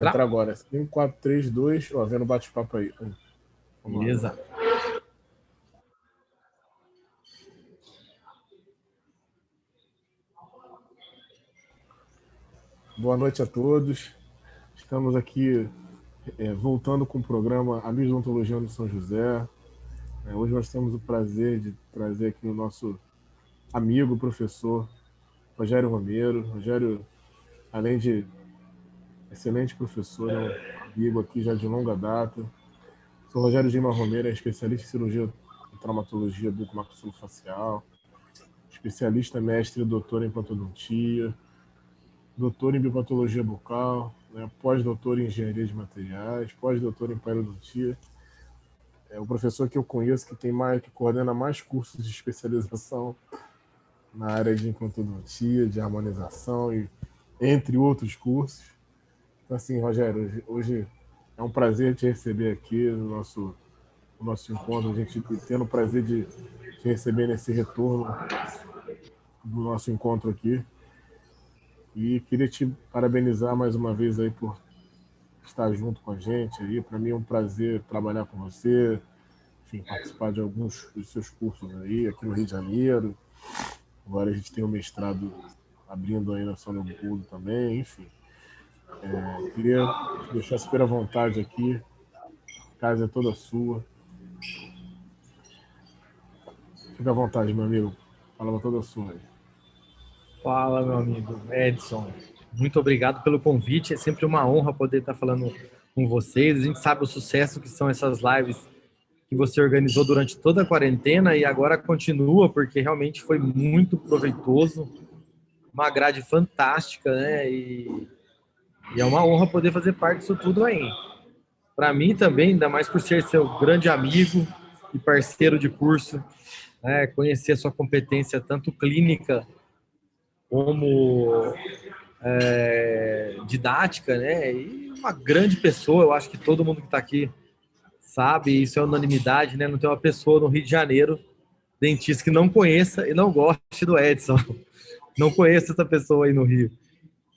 Entra Tá? agora. 5, 4, 3, 2. Ó, vendo bate-papo aí. Vamos Beleza. lá. Boa noite a todos. Estamos aqui voltando com o programa Amigos de Odontologia de São José. Hoje nós temos o prazer de trazer aqui o nosso amigo, professor Rogério Romero. Rogério, além de excelente professor, é um amigo aqui já de longa data. Sou Rogério Gima Romero, é especialista em cirurgia e traumatologia bucomaxilo-facial, especialista mestre e doutor em implantodontia, doutor em biopatologia bucal, né, pós-doutor em engenharia de materiais, pós-doutor em periodontia. É o professor que eu conheço que coordena mais cursos de especialização na área de implantodontia, de harmonização e entre outros cursos. Então, assim, Rogério, hoje é um prazer te receber aqui no nosso encontro, a gente tendo o prazer de te receber nesse retorno do nosso encontro aqui. E queria te parabenizar mais uma vez aí por estar junto com a gente aí. Para mim é um prazer trabalhar com você, enfim, participar de alguns dos seus cursos aí, aqui no Rio de Janeiro. Agora a gente tem o mestrado abrindo aí na São Leopoldo também, enfim. Queria te deixar super à vontade aqui, a casa é toda sua. Fica à vontade, meu amigo. Fala toda sua aí. Fala, meu amigo Edson. Muito obrigado pelo convite. É sempre uma honra poder estar falando com vocês. A gente sabe o sucesso que são essas lives que você organizou durante toda a quarentena e agora continua, porque realmente foi muito proveitoso. Uma grade fantástica, né? E é uma honra poder fazer parte disso tudo aí. Para mim também, ainda mais por ser seu grande amigo e parceiro de curso, né? Conhecer a sua competência tanto clínica como didática, né? E uma grande pessoa, eu acho que todo mundo que está aqui sabe, isso é unanimidade, né? Não tem uma pessoa no Rio de Janeiro, dentista, que não conheça e não goste do Edson. Não conheço essa pessoa aí no Rio.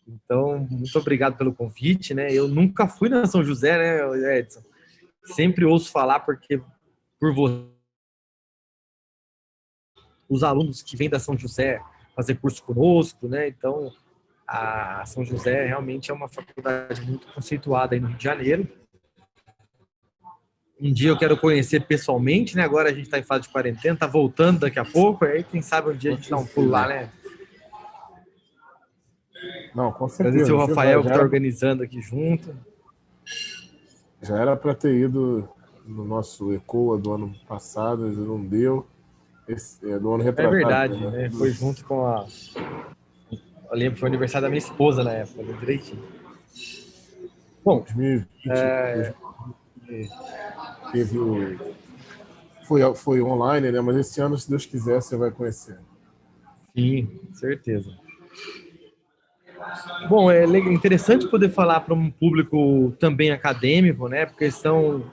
Então, muito obrigado pelo convite, né? Eu nunca fui na São José, né, Edson? Sempre ouço falar porque por você, os alunos que vêm da São José fazer curso conosco, né? Então, a São José realmente é uma faculdade muito conceituada aí no Rio de Janeiro. Um dia eu quero conhecer pessoalmente, né? Agora a gente está em fase de quarentena, tá voltando daqui a pouco, aí quem sabe um dia a gente dá um pulo lá, né? Não, com Trazer certeza. seu Você Rafael que está organizando aqui junto. já era para ter ido no nosso ECOA do ano passado, mas não deu. Do ano É retratado, verdade, né? né? Foi junto com a. Eu lembro que foi o aniversário da minha esposa na época, lembro direitinho. Bom, 2020, 2020 teve o. Foi online, né? Mas esse ano, se Deus quiser, você vai conhecer. sim, certeza. Bom, é interessante poder falar para um público também acadêmico, né? Porque são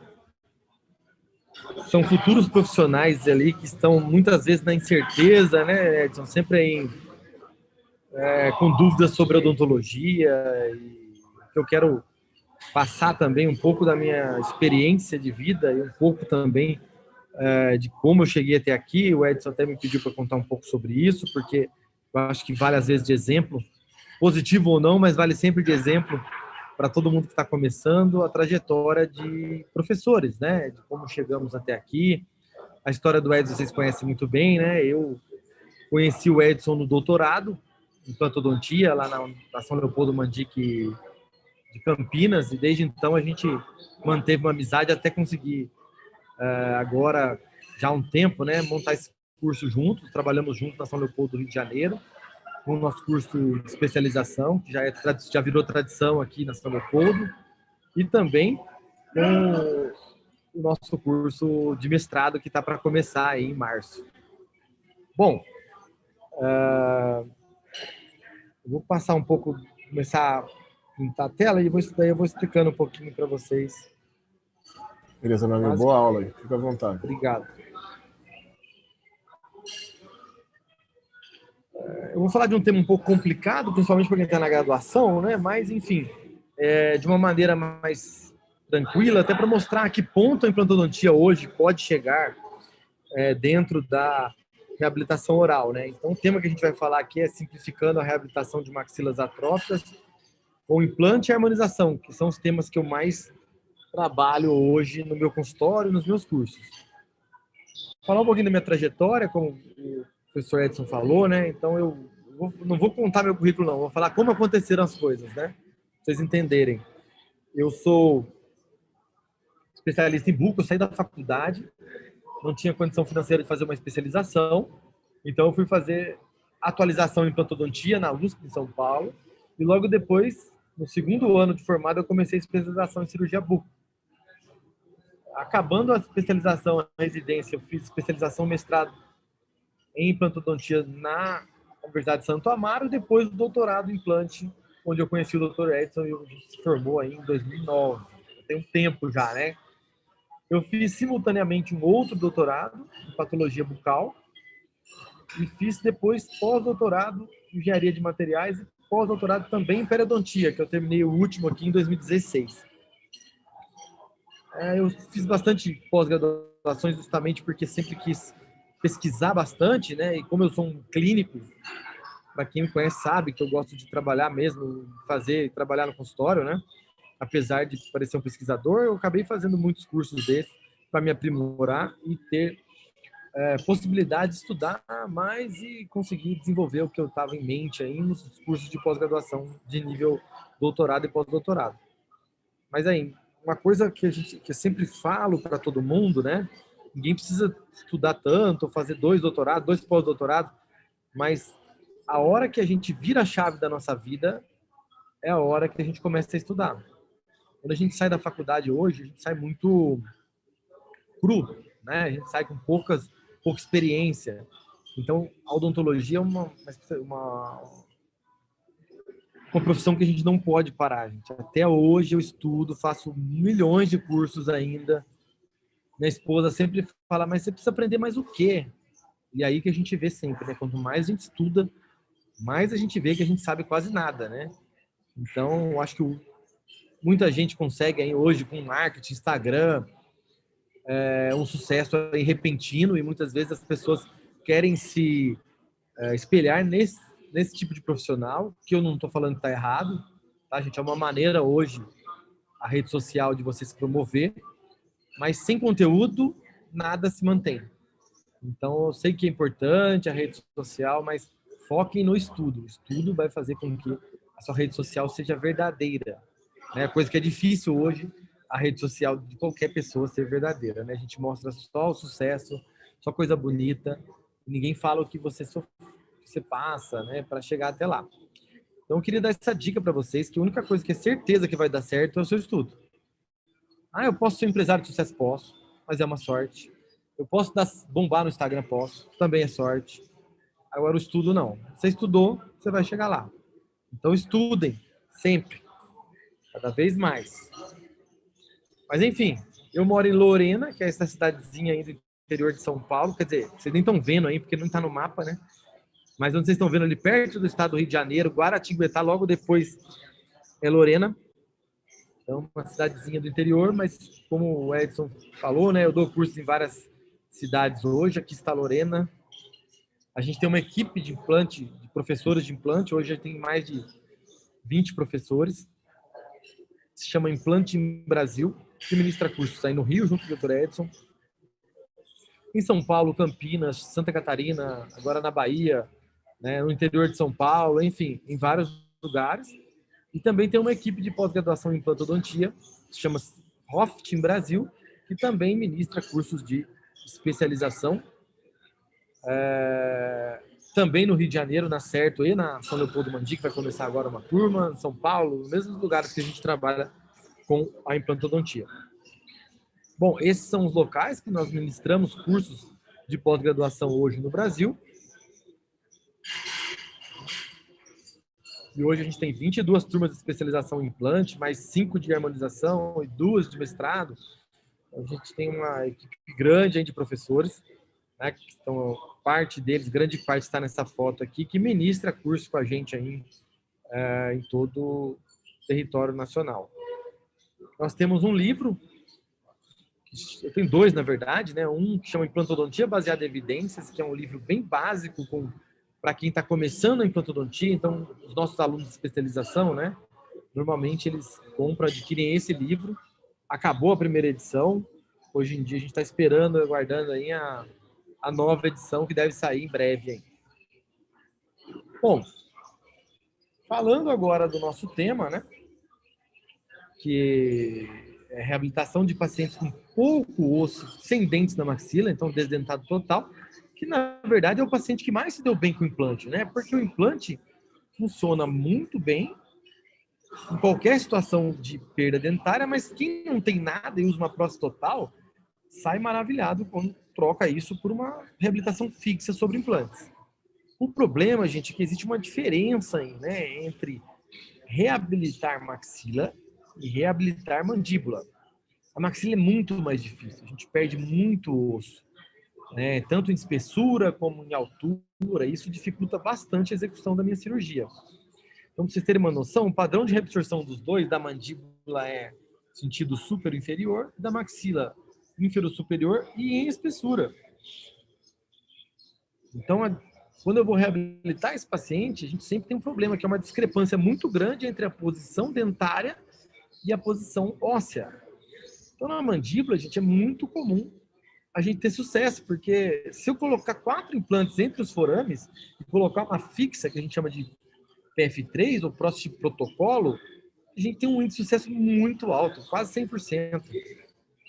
futuros profissionais ali que estão muitas vezes na incerteza, né, Edson? Sempre com dúvidas sobre odontologia. E eu quero passar também um pouco da minha experiência de vida e um pouco também de como eu cheguei até aqui. O Edson até me pediu para contar um pouco sobre isso, porque eu acho que vale às vezes de exemplo, positivo ou não, mas vale sempre de exemplo para todo mundo que está começando a trajetória de professores, né? De como chegamos até aqui. A história do Edson vocês conhecem muito bem, né? Eu conheci o Edson no doutorado, em plantodontia, lá na São Leopoldo Mandique de Campinas, e desde então a gente manteve uma amizade até conseguir, agora, já há um tempo, né, montar esse curso juntos. Trabalhamos juntos na São Leopoldo do Rio de Janeiro, com o nosso curso de especialização, que já virou tradição aqui na São Leopoldo, e também com o nosso curso de mestrado, que está para começar aí em março. Bom, eu vou passar um pouco, começar a pintar a tela e daí eu vou explicando um pouquinho para vocês. Beleza, meu amigo? Mas, Boa aula aí. Fica à vontade. obrigado. Eu vou falar de um tema um pouco complicado, principalmente para quem está na graduação, né? Mas, enfim, de uma maneira mais tranquila, até para mostrar a que ponto a implantodontia hoje pode chegar dentro da reabilitação oral, né? Então, o tema que a gente vai falar aqui é simplificando a reabilitação de maxilas atróficas com implante e harmonização, que são os temas que eu mais trabalho hoje no meu consultório e nos meus cursos. Falar um pouquinho da minha trajetória, como o professor Edson falou, né? Então, não vou contar meu currículo, não. Vou falar como aconteceram as coisas, né? Pra vocês entenderem. Eu sou especialista em buco, eu saí da faculdade, não tinha condição financeira de fazer uma especialização, então eu fui fazer atualização em implantodontia na USP de São Paulo, e logo depois, no segundo ano de formado, eu comecei a especialização em cirurgia buco. Acabando a especialização em residência, eu fiz especialização mestrado em implantodontia na Universidade de Santo Amaro, e depois o doutorado em implante, onde eu conheci o Dr. Edson e a gente se formou aí em 2009. Tem um tempo já, né? Eu fiz simultaneamente um outro doutorado em patologia bucal e fiz depois pós-doutorado em engenharia de materiais e pós-doutorado também em periodontia, que eu terminei o último aqui em 2016. Eu fiz bastante pós-graduações justamente porque sempre quis pesquisar bastante, né? E como eu sou um clínico, para quem me conhece sabe que eu gosto de trabalhar mesmo, trabalhar no consultório, né? Apesar de parecer um pesquisador, eu acabei fazendo muitos cursos desses para me aprimorar e ter possibilidade de estudar mais e conseguir desenvolver o que eu estava em mente aí nos cursos de pós-graduação de nível doutorado e pós-doutorado. Mas aí, uma coisa que eu sempre falo para todo mundo, né? Ninguém precisa estudar tanto, fazer 2 doutorados, 2 pós-doutorados, mas a hora que a gente vira a chave da nossa vida é a hora que a gente começa a estudar. Quando a gente sai da faculdade hoje, a gente sai muito cru, né? A gente sai com pouca experiência. Então, a odontologia é uma profissão que a gente não pode parar, gente. Até hoje eu estudo, faço milhões de cursos ainda. Minha esposa sempre fala, mas você precisa aprender mais o quê? E aí que a gente vê sempre, né? Quanto mais a gente estuda, mais a gente vê que a gente sabe quase nada, né? Então, eu acho que muita gente consegue aí hoje com marketing, Instagram, um sucesso aí repentino, e muitas vezes as pessoas querem se espelhar nesse tipo de profissional, que eu não estou falando que está errado, tá, gente? É uma maneira hoje, a rede social, de você se promover, mas sem conteúdo, nada se mantém. Então, eu sei que é importante a rede social, mas foquem no estudo. O estudo vai fazer com que a sua rede social seja verdadeira, né? Coisa que é difícil hoje, a rede social de qualquer pessoa ser verdadeira, né? A gente mostra só o sucesso, só coisa bonita, e ninguém fala o que você passa, né, para chegar até lá. Então, eu queria dar essa dica para vocês, que a única coisa que é certeza que vai dar certo é o seu estudo. Eu posso ser um empresário de sucesso? Posso, mas é uma sorte. Eu posso bombar no Instagram? Posso, também é sorte. Agora, o estudo não. Você estudou, você vai chegar lá. Então, estudem, sempre, cada vez mais. Mas, enfim, eu moro em Lorena, que é essa cidadezinha aí do interior de São Paulo. Quer dizer, vocês nem estão vendo aí, porque não está no mapa, né? Mas onde vocês estão vendo ali, perto do estado do Rio de Janeiro, Guaratinguetá, logo depois é Lorena. Então, uma cidadezinha do interior, mas como o Edson falou, né, eu dou curso em várias cidades hoje. Aqui está Lorena. A gente tem uma equipe de implante, de professores de implante. Hoje tem mais de 20 professores. Se chama Implante Brasil, que ministra cursos aí no Rio, junto com o Dr. Edson. Em São Paulo, Campinas, Santa Catarina, agora na Bahia, né, no interior de São Paulo, enfim, em vários lugares. E também tem uma equipe de pós-graduação em implantodontia, que se chama Hoft Brasil, que também ministra cursos de especialização. Também no Rio de Janeiro, na Certo e na São Leopoldo Mandic, vai começar agora uma turma, São Paulo, nos mesmos lugares que a gente trabalha com a implantodontia. Bom, esses são os locais que nós ministramos cursos de pós-graduação hoje no Brasil. E hoje a gente tem 22 turmas de especialização em implante, mais 5 de harmonização e 2 de mestrado. A gente tem uma equipe grande de professores, né, que estão, parte deles, grande parte está nessa foto aqui, que ministra curso com a gente aí em todo território nacional. Nós temos um livro, eu tenho dois, na verdade, né? Um que chama Implantodontia Baseada em Evidências, que é um livro bem básico para quem está começando a implantodontia. Então, os nossos alunos de especialização, né? Normalmente eles adquirem esse livro. Acabou a primeira edição. Hoje em dia a gente está esperando, aguardando aí a nova edição que deve sair em breve aí. Bom, falando agora do nosso tema, né? Que é reabilitação de pacientes com pouco osso, sem dentes na maxila, então desdentado total, que na verdade é o paciente que mais se deu bem com o implante, né? Porque o implante funciona muito bem em qualquer situação de perda dentária, mas quem não tem nada e usa uma prótese total, sai maravilhado quando troca isso por uma reabilitação fixa sobre implantes. O problema, gente, é que existe uma diferença aí, né, entre reabilitar maxila e reabilitar mandíbula. A maxila é muito mais difícil, a gente perde muito osso, né, tanto em espessura como em altura, isso dificulta bastante a execução da minha cirurgia. Então, para vocês terem uma noção, o padrão de reabsorção dos dois, da mandíbula é sentido superior inferior, da maxila inferior superior e em espessura. Então, quando eu vou reabilitar esse paciente, a gente sempre tem um problema, que é uma discrepância muito grande entre a posição dentária e a posição óssea. Então, na mandíbula, gente, é muito comum a gente ter sucesso, porque se eu colocar 4 implantes entre os forames e colocar uma fixa, que a gente chama de PF3, ou prótese de protocolo, a gente tem um índice de sucesso muito alto, quase 100%.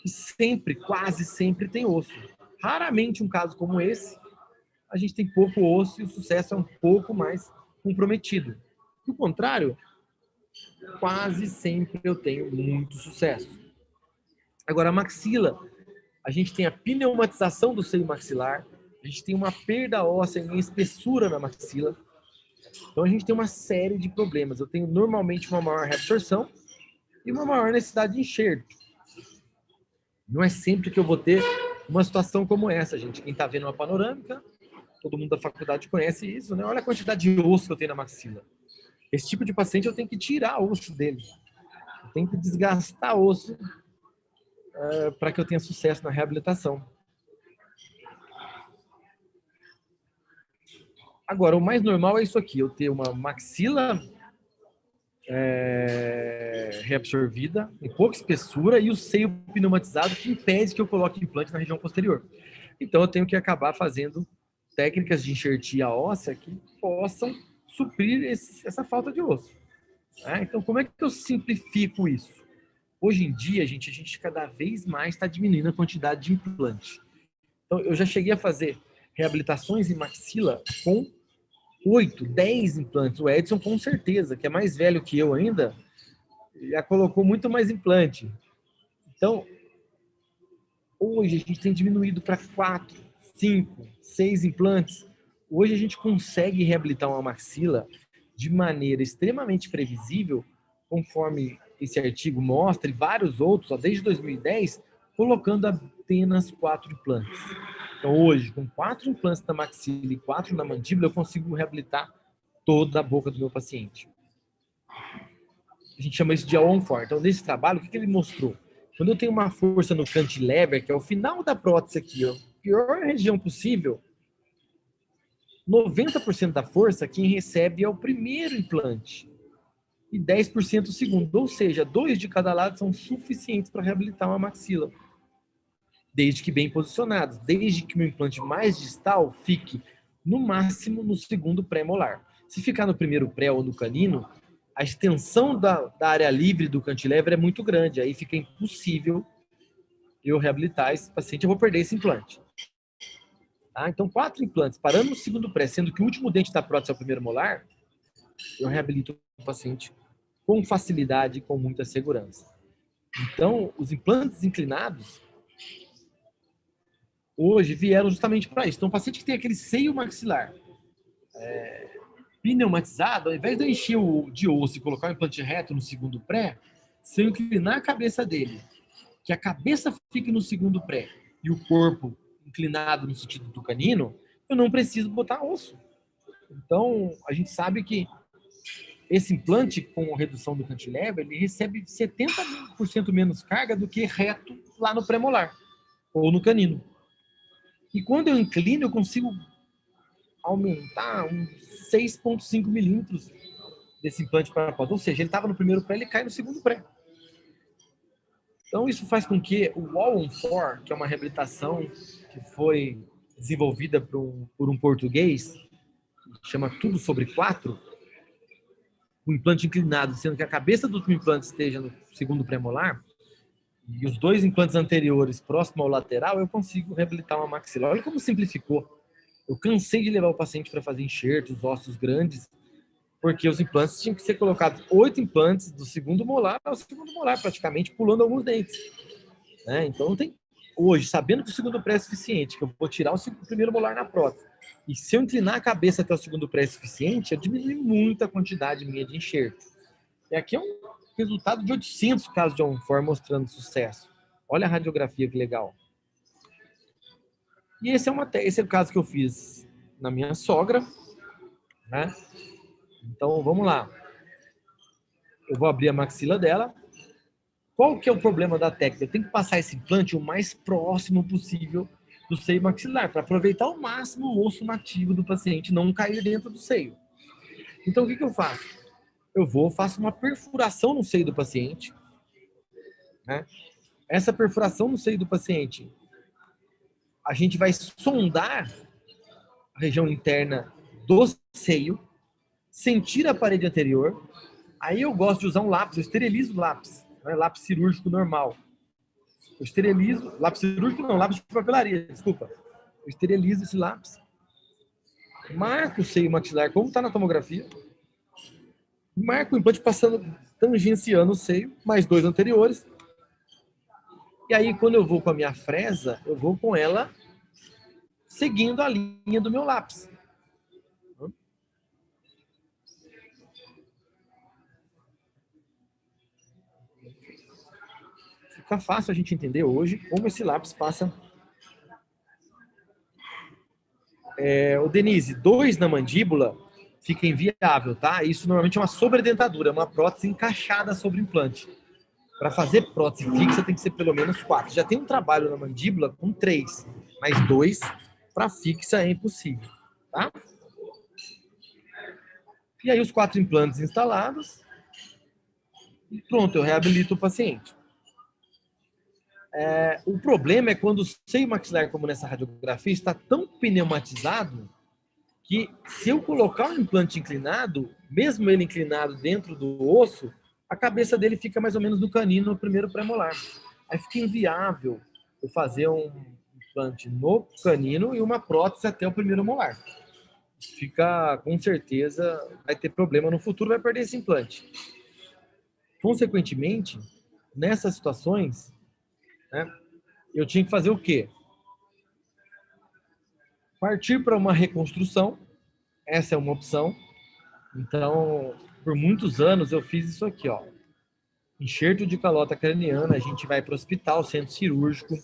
E sempre, quase sempre tem osso. Raramente um caso como esse, a gente tem pouco osso e o sucesso é um pouco mais comprometido. Do contrário, quase sempre eu tenho muito sucesso. Agora, a maxila, a gente tem a pneumatização do seio maxilar, a gente tem uma perda óssea em espessura na maxila. Então, a gente tem uma série de problemas. Eu tenho normalmente uma maior reabsorção e uma maior necessidade de enxerto. Não é sempre que eu vou ter uma situação como essa, gente. Quem está vendo uma panorâmica, todo mundo da faculdade conhece isso, né? Olha a quantidade de osso que eu tenho na maxila. Esse tipo de paciente eu tenho que tirar osso dele. Eu tenho que desgastar osso para que eu tenha sucesso na reabilitação. Agora, o mais normal é isso aqui, eu ter uma maxila reabsorvida, em pouca espessura e o seio pneumatizado que impede que eu coloque implante na região posterior. Então, eu tenho que acabar fazendo técnicas de enxertia óssea que possam suprir essa falta de osso. Então, como é que eu simplifico isso? Hoje em dia, a gente cada vez mais está diminuindo a quantidade de implante. Então, eu já cheguei a fazer reabilitações em maxila com 8, 10 implantes. O Edson, com certeza, que é mais velho que eu ainda, já colocou muito mais implante. Então, hoje a gente tem diminuído para 4, 5, 6 implantes. Hoje a gente consegue reabilitar uma maxila de maneira extremamente previsível, conforme esse artigo mostra, e vários outros, ó, desde 2010, colocando apenas 4 implantes. Então, hoje, com 4 implantes na maxila e 4 na mandíbula, eu consigo reabilitar toda a boca do meu paciente. A gente chama isso de on-for. Então, nesse trabalho, o que ele mostrou? Quando eu tenho uma força no cantilever, que é o final da prótese aqui, a pior região possível, 90% da força, quem recebe é o primeiro implante e 10% o segundo. Ou seja, 2 de cada lado são suficientes para reabilitar uma maxila. Desde que bem posicionados. Desde que o meu implante mais distal fique, no máximo, no segundo pré-molar. Se ficar no primeiro pré ou no canino, a extensão da área livre do cantilever é muito grande. Aí fica impossível eu reabilitar esse paciente. Eu vou perder esse implante. Então, 4 implantes, parando no segundo pré, sendo que o último dente da prótese é o primeiro molar, eu reabilito o paciente com facilidade e com muita segurança. Então, os implantes inclinados hoje vieram justamente para isso. Então, o paciente que tem aquele seio maxilar pneumatizado, ao invés de eu encher de osso e colocar o implante reto no segundo pré, se eu inclinar a cabeça dele, que a cabeça fique no segundo pré e o corpo inclinado no sentido do canino, eu não preciso botar osso. Então, a gente sabe que esse implante com redução do cantilever, ele recebe 70% menos carga do que reto lá no premolar ou no canino. E quando eu inclino, eu consigo aumentar uns 6,5 milímetros desse implante parapódio. Ou seja, ele estava no primeiro pré, ele cai no segundo pré. Então, isso faz com que o All-on-4, que é uma reabilitação que foi desenvolvida por um português, que chama Tudo Sobre 4, o implante inclinado, sendo que a cabeça do implante esteja no segundo premolar, e os dois implantes anteriores próximo ao lateral, eu consigo reabilitar uma maxila. Olha como simplificou. Eu cansei de levar o paciente para fazer enxertos, ossos grandes, porque os implantes tinham que ser colocados 8 implantes do segundo molar ao segundo molar, praticamente pulando alguns dentes. Né? Então, hoje, sabendo que o segundo pré é suficiente, que eu vou tirar o primeiro molar na prótese, e se eu inclinar a cabeça até o segundo pré é suficiente, eu diminui muito a quantidade minha de enxerto. E aqui é um resultado de 800 casos de All-on-4 mostrando sucesso. Olha a radiografia que legal. E esse é o caso que eu fiz na minha sogra, né? Então, vamos lá. Eu vou abrir a maxila dela. Qual que é o problema da técnica? Eu tenho que passar esse implante o mais próximo possível do seio maxilar, para aproveitar ao máximo o osso nativo do paciente, não cair dentro do seio. Então, o que eu faço? Faço uma perfuração no seio do paciente, né? Essa perfuração no seio do paciente, a gente vai sondar a região interna do seio, sentir a parede anterior. Aí eu gosto de usar um lápis, eu esterilizo o lápis, não é lápis cirúrgico normal. Eu esterilizo, lápis cirúrgico não, lápis de papelaria, desculpa. Eu esterilizo esse lápis, marco o seio maxilar como está na tomografia, marco o implante tangenciando o seio, mais 2 anteriores. E aí, quando eu vou com a minha fresa, eu vou com ela seguindo a linha do meu lápis. Fica fácil a gente entender hoje como esse lápis passa. O Denise, 2 na mandíbula fica inviável, tá? Isso normalmente é uma sobredentadura, uma prótese encaixada sobre o implante. Para fazer prótese fixa tem que ser pelo menos 4. Já tem um trabalho na mandíbula com 3, mas 2 para fixa é impossível, tá? E aí os 4 implantes instalados e pronto, eu reabilito o paciente. O problema é quando o seio maxilar, como nessa radiografia, está tão pneumatizado que se eu colocar um implante inclinado, mesmo ele inclinado dentro do osso, a cabeça dele fica mais ou menos no canino, no primeiro premolar. Aí fica inviável eu fazer um implante no canino e uma prótese até o primeiro molar. Fica, com certeza, vai ter problema no futuro, vai perder esse implante. Consequentemente, nessas situações, né, eu tinha que fazer o quê? Partir para uma reconstrução, essa é uma opção. Então, por muitos anos eu fiz isso aqui, ó. Enxerto de calota craniana, a gente vai para o hospital, centro cirúrgico,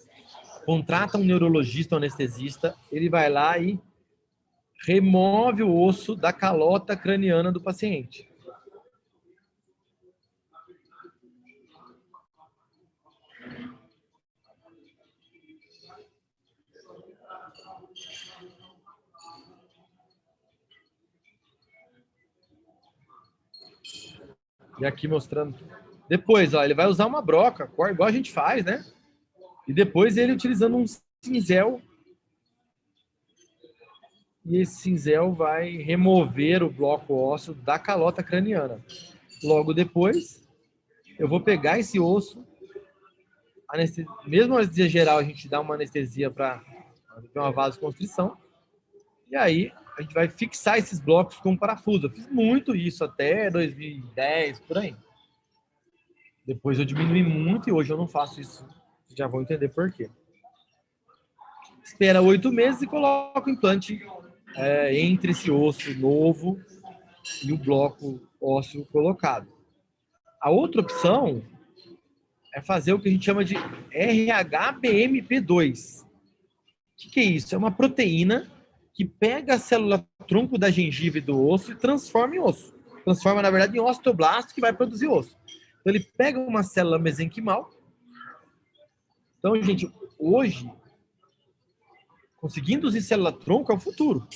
contrata um neurologista, um anestesista, ele vai lá e remove o osso da calota craniana do paciente. E aqui mostrando. Depois, ó, ele vai usar uma broca, igual a gente faz, né? E depois ele utilizando um cinzel. E esse cinzel vai remover o bloco ósseo da calota craniana. Logo depois, eu vou pegar esse osso, mesmo anestesia geral, a gente dá uma anestesia para uma vasoconstrição, e aí a gente vai fixar esses blocos com parafuso. Eu fiz muito isso até 2010, por aí. Depois eu diminui muito e hoje eu não faço isso. Já vão entender por quê. Espera 8 meses e coloca o implante entre esse osso novo e o bloco ósseo colocado. A outra opção é fazer o que a gente chama de RHBMP2. O que é isso? É uma proteína que pega a célula tronco da gengiva e do osso e transforma em osso. transforma, na verdade, em osteoblasto que vai produzir osso. Então, ele pega uma célula mesenquimal. Então, gente, hoje, conseguir induzir célula-tronco é o futuro.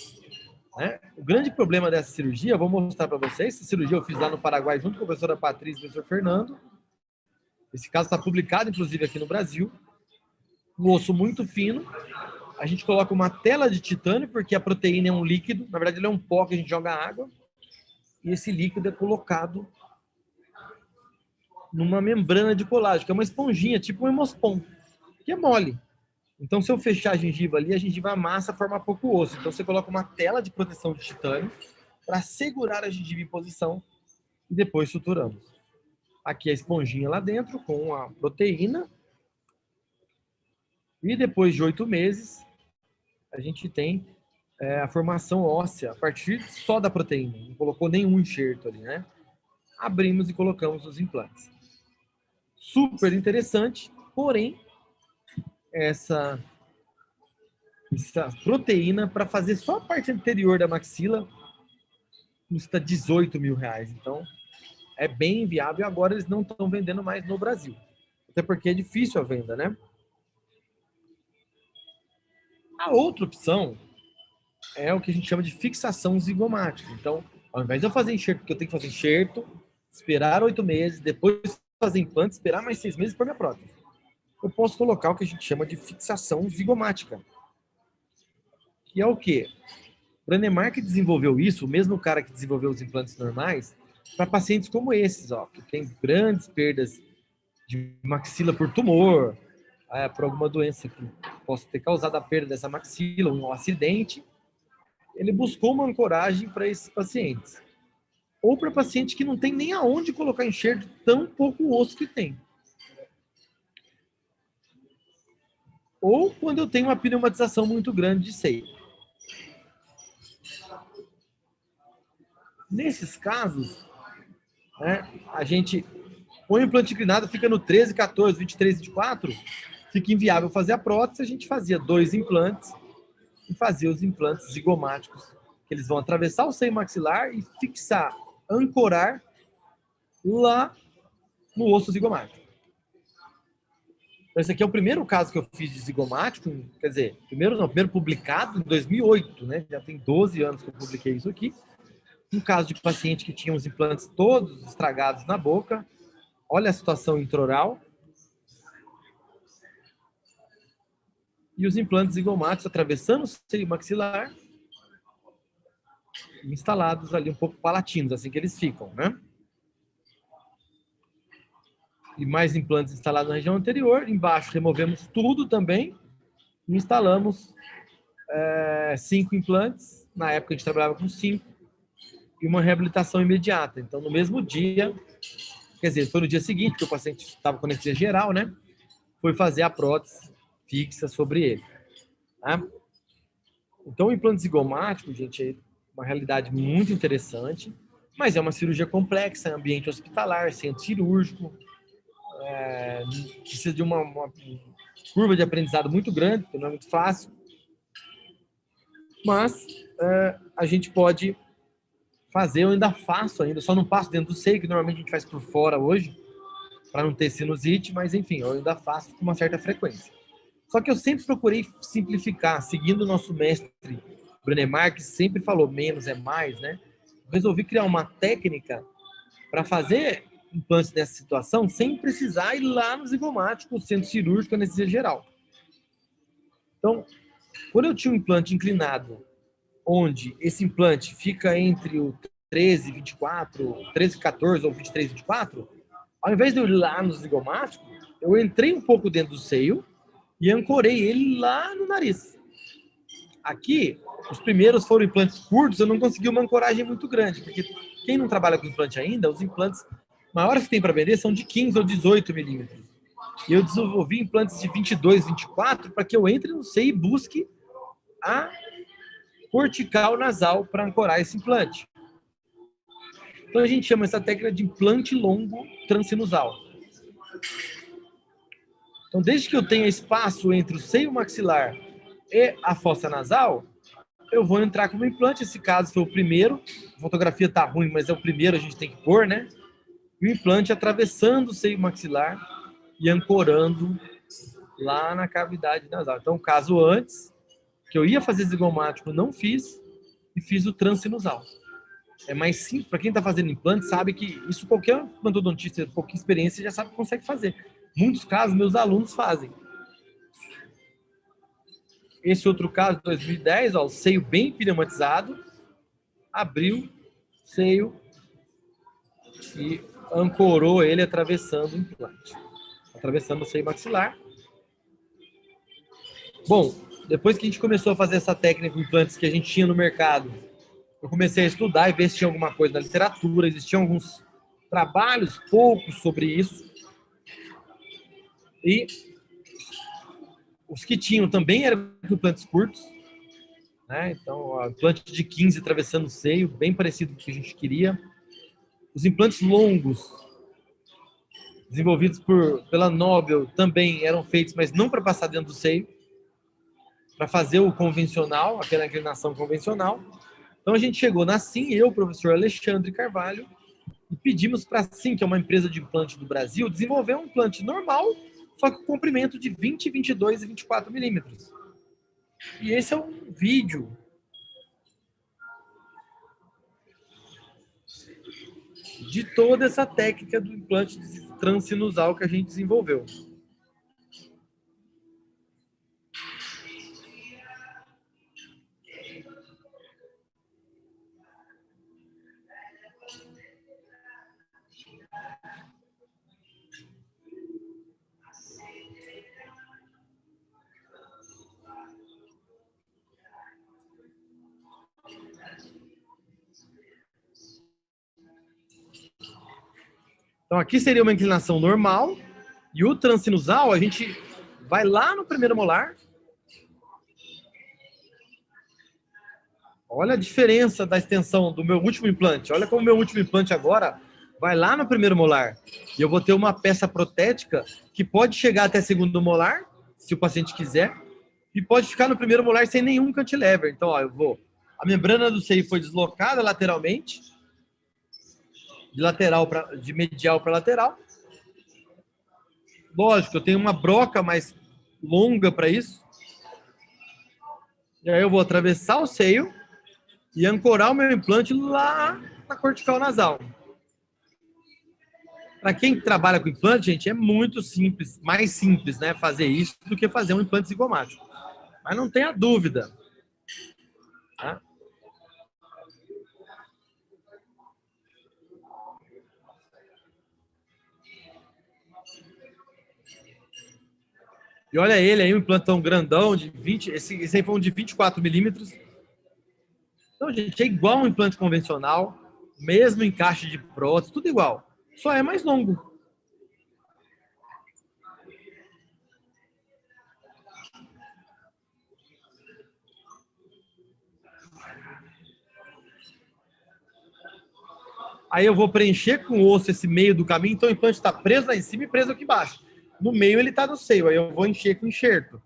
Né? O grande problema dessa cirurgia, eu vou mostrar para vocês, essa cirurgia eu fiz lá no Paraguai junto com a professora Patrícia e o professor Fernando. Esse caso está publicado, inclusive, aqui no Brasil. Um osso muito fino. A gente coloca uma tela de titânio, porque a proteína é um líquido. Na verdade, ele é um pó que a gente joga água. E esse líquido é colocado numa membrana de colágeno, que é uma esponjinha, tipo um hemospon, que é mole. Então, se eu fechar a gengiva ali, a gengiva amassa, forma pouco osso. Então, você coloca uma tela de proteção de titânio para segurar a gengiva em posição e depois suturamos. Aqui a esponjinha lá dentro com a proteína. E depois de 8 meses, a gente tem a formação óssea a partir só da proteína. Não colocou nenhum enxerto ali, né? Abrimos e colocamos os implantes. Super interessante, porém, essa proteína para fazer só a parte anterior da maxila custa R$18.000. Então, é bem inviável e agora eles não estão vendendo mais no Brasil. Até porque é difícil a venda, né? A outra opção é o que a gente chama de fixação zigomática. Então, ao invés de eu fazer enxerto, porque eu tenho que fazer enxerto, esperar 8 meses, depois fazer implante, esperar mais 6 meses para minha prótese. Eu posso colocar o que a gente chama de fixação zigomática. Que é o quê? O Brånemark desenvolveu isso, o mesmo cara que desenvolveu os implantes normais, para pacientes como esses, ó, que tem grandes perdas de maxila por tumor, por alguma doença que possa ter causado a perda dessa maxila, um acidente. Ele buscou uma ancoragem para esses pacientes. Ou para paciente que não tem nem aonde colocar enxerto, tão pouco osso que tem. Ou quando eu tenho uma pneumatização muito grande de seio. Nesses casos, né, a gente põe o implante inclinado, fica no 13, 14, 23, 24, fica inviável fazer a prótese, a gente fazia 2 implantes e fazia os implantes zigomáticos, que eles vão atravessar o seio maxilar e fixar, ancorar lá no osso zigomático. Então, esse aqui é o primeiro caso que eu fiz de zigomático, quer dizer, primeiro publicado em 2008, né? Já tem 12 anos que eu publiquei isso aqui. Um caso de paciente que tinha os implantes todos estragados na boca. Olha a situação intraoral. E os implantes zigomáticos atravessando o seio maxilar, instalados ali um pouco palatinos, assim que eles ficam, né? E mais implantes instalados na região anterior. Embaixo removemos tudo também e instalamos 5 implantes. Na época a gente trabalhava com 5 e uma reabilitação imediata. Então, no mesmo dia, quer dizer, foi no dia seguinte, porque o paciente estava com anestesia geral, né? Foi fazer a prótese fixa sobre ele. Tá? Então, o implante zigomático, gente, é uma realidade muito interessante, mas é uma cirurgia complexa, ambiente hospitalar, centro cirúrgico, precisa de uma curva de aprendizado muito grande, porque não é muito fácil, mas a gente pode fazer, eu ainda faço ainda, só não passo dentro do seio, que normalmente a gente faz por fora hoje, para não ter sinusite, mas enfim, eu ainda faço com uma certa frequência. Só que eu sempre procurei simplificar, seguindo o nosso mestre Brånemark, que sempre falou menos é mais, né? Resolvi criar uma técnica para fazer implantes nessa situação sem precisar ir lá no zigomático, o centro cirúrgico, anestesia geral. Então, quando eu tinha um implante inclinado, onde esse implante fica entre o 13, 24, 13, 14 ou 23, 24, ao invés de eu ir lá no zigomático, eu entrei um pouco dentro do seio e ancorei ele lá no nariz. Aqui, os primeiros foram implantes curtos, eu não consegui uma ancoragem muito grande, porque quem não trabalha com implante ainda, os implantes maiores que tem para vender são de 15 ou 18 milímetros. E eu desenvolvi implantes de 22, 24 para que eu entre no seio e busque a cortical nasal para ancorar esse implante. Então a gente chama essa técnica de implante longo transsinusal. Então, desde que eu tenha espaço entre o seio maxilar e a fossa nasal, eu vou entrar como implante. Esse caso foi o primeiro. A fotografia tá ruim, mas é o primeiro, a gente tem que pôr, né? E o implante atravessando o seio maxilar e ancorando lá na cavidade nasal. Então, o caso antes, que eu ia fazer zigomático, não fiz, e fiz o transsinusal. É mais simples, para quem está fazendo implante, sabe que isso qualquer implantodonista com pouca experiência já sabe que consegue fazer. Muitos casos, meus alunos fazem. Esse outro caso, 2010, ó, o seio bem pneumatizado, abriu o seio e ancorou ele atravessando o implante, atravessando o seio maxilar. Bom, depois que a gente começou a fazer essa técnica com implantes que a gente tinha no mercado, eu comecei a estudar e ver se tinha alguma coisa na literatura. Existiam alguns trabalhos, poucos, sobre isso. E os que tinham também eram implantes curtos, né? Então, implante de 15 atravessando o seio, bem parecido com o que a gente queria. Os implantes longos, desenvolvidos pela Nobel, também eram feitos, mas não para passar dentro do seio, para fazer o convencional, aquela inclinação convencional. Então, a gente chegou na Sim, eu, o professor Alexandre Carvalho, e pedimos para a Sim, que é uma empresa de implante do Brasil, desenvolver um implante normal, só que com comprimento de 20, 22 e 24 milímetros. E esse é um vídeo de toda essa técnica do implante transsinusal que a gente desenvolveu. Então aqui seria uma inclinação normal, e o transsinusal a gente vai lá no primeiro molar. Olha a diferença da extensão do meu último implante. Olha como o meu último implante agora vai lá no primeiro molar. E eu vou ter uma peça protética que pode chegar até segundo molar, se o paciente quiser, e pode ficar no primeiro molar sem nenhum cantilever. Então, ó, a membrana do seio foi deslocada lateralmente, de medial para lateral. Lógico, eu tenho uma broca mais longa para isso. E aí eu vou atravessar o seio e ancorar o meu implante lá na cortical nasal. Para quem trabalha com implante, gente, é muito simples, mais simples, né, fazer isso do que fazer um implante zigomático. Mas não tenha dúvida. Tá? E olha ele aí, um implantão grandão de 20, esse aí foi um de 24 milímetros. Então, gente, é igual um implante convencional, mesmo encaixe de prótese, tudo igual. Só é mais longo. Aí eu vou preencher com osso esse meio do caminho, então o implante está preso lá em cima e preso aqui embaixo. No meio ele está no seio, aí eu vou encher com enxerto.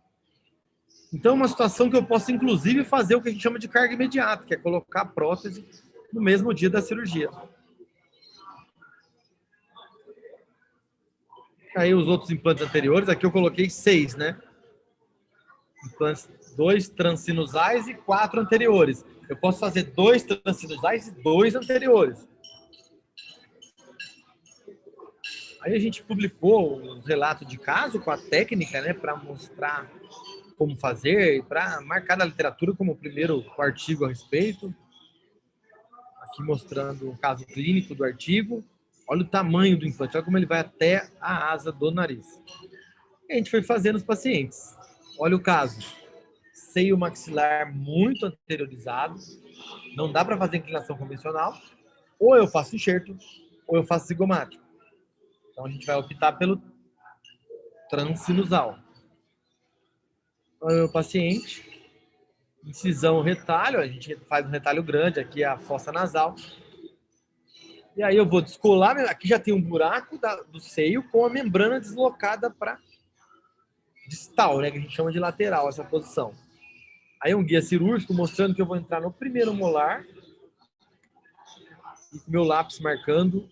Então é uma situação que eu posso, inclusive, fazer o que a gente chama de carga imediata, que é colocar a prótese no mesmo dia da cirurgia. Aí os outros implantes anteriores, aqui eu coloquei 6, né? Implantes 2 transsinusais e 4 anteriores. Eu posso fazer 2 transsinusais e 2 anteriores. Aí a gente publicou um relato de caso com a técnica, né, para mostrar como fazer, para marcar na literatura como o primeiro artigo a respeito. Aqui mostrando o caso clínico do artigo. Olha o tamanho do implante, olha como ele vai até a asa do nariz. E a gente foi fazendo os pacientes. Olha o caso. Seio maxilar muito anteriorizado. Não dá para fazer inclinação convencional. Ou eu faço enxerto, ou eu faço zigomático. Então a gente vai optar pelo transsinusal. Olha o paciente. Incisão retalho. A gente faz um retalho grande. Aqui é a fossa nasal. E aí eu vou descolar. Aqui já tem um buraco do seio com a membrana deslocada para distal, né? Que a gente chama de lateral, essa posição. Aí um guia cirúrgico mostrando que eu vou entrar no primeiro molar e com meu lápis marcando,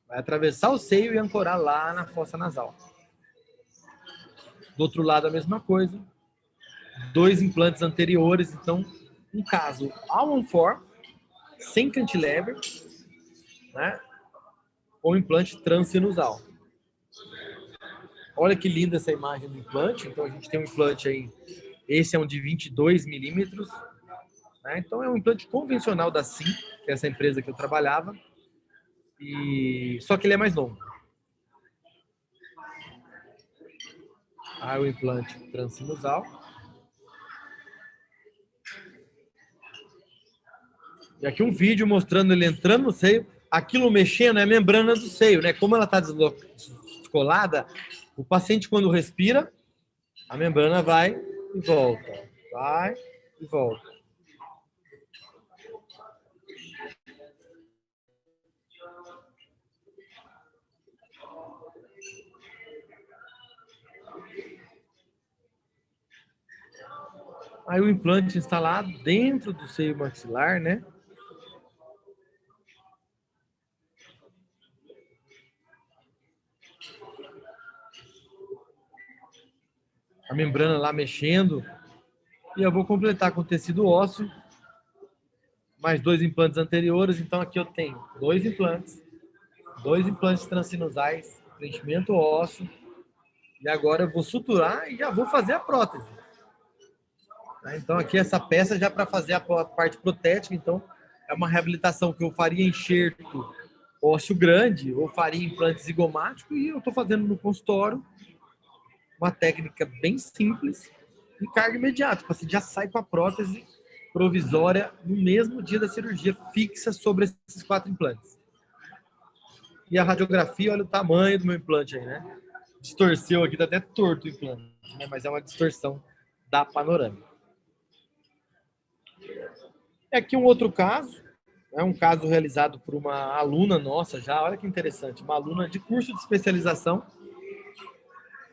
vai atravessar o seio e ancorar lá na fossa nasal. Do outro lado a mesma coisa, 2 implantes anteriores, então um caso all-on-4, sem cantilever, né? Ou implante transsinusal. Olha que linda essa imagem do implante. Então a gente tem um implante aí, esse é um de 22 milímetros, né? Então é um implante convencional da Sim, que é essa empresa que eu trabalhava, e só que ele é mais longo. Aí o implante transsinusal. E aqui um vídeo mostrando ele entrando no seio, aquilo mexendo é a membrana do seio, né? Como ela está descolada, o paciente quando respira, a membrana vai e volta, vai e volta. Aí o implante instalado dentro do seio maxilar, né? A membrana lá mexendo. E eu vou completar com tecido ósseo, mais 2 implantes anteriores. Então aqui eu tenho 2 implantes transsinusais, preenchimento ósseo. E agora eu vou suturar e já vou fazer a prótese. Então aqui essa peça já para fazer a parte protética. Então é uma reabilitação que eu faria enxerto ósseo grande ou faria implante zigomático e eu estou fazendo no consultório uma técnica bem simples e carga imediata. O paciente já sai com a prótese provisória no mesmo dia da cirurgia fixa sobre esses 4 implantes. E a radiografia, olha o tamanho do meu implante aí, né? Distorceu aqui, tá até torto o implante, né? Mas é uma distorção da panorâmica. É aqui um outro caso, é um caso realizado por uma aluna nossa já, olha que interessante, uma aluna de curso de especialização.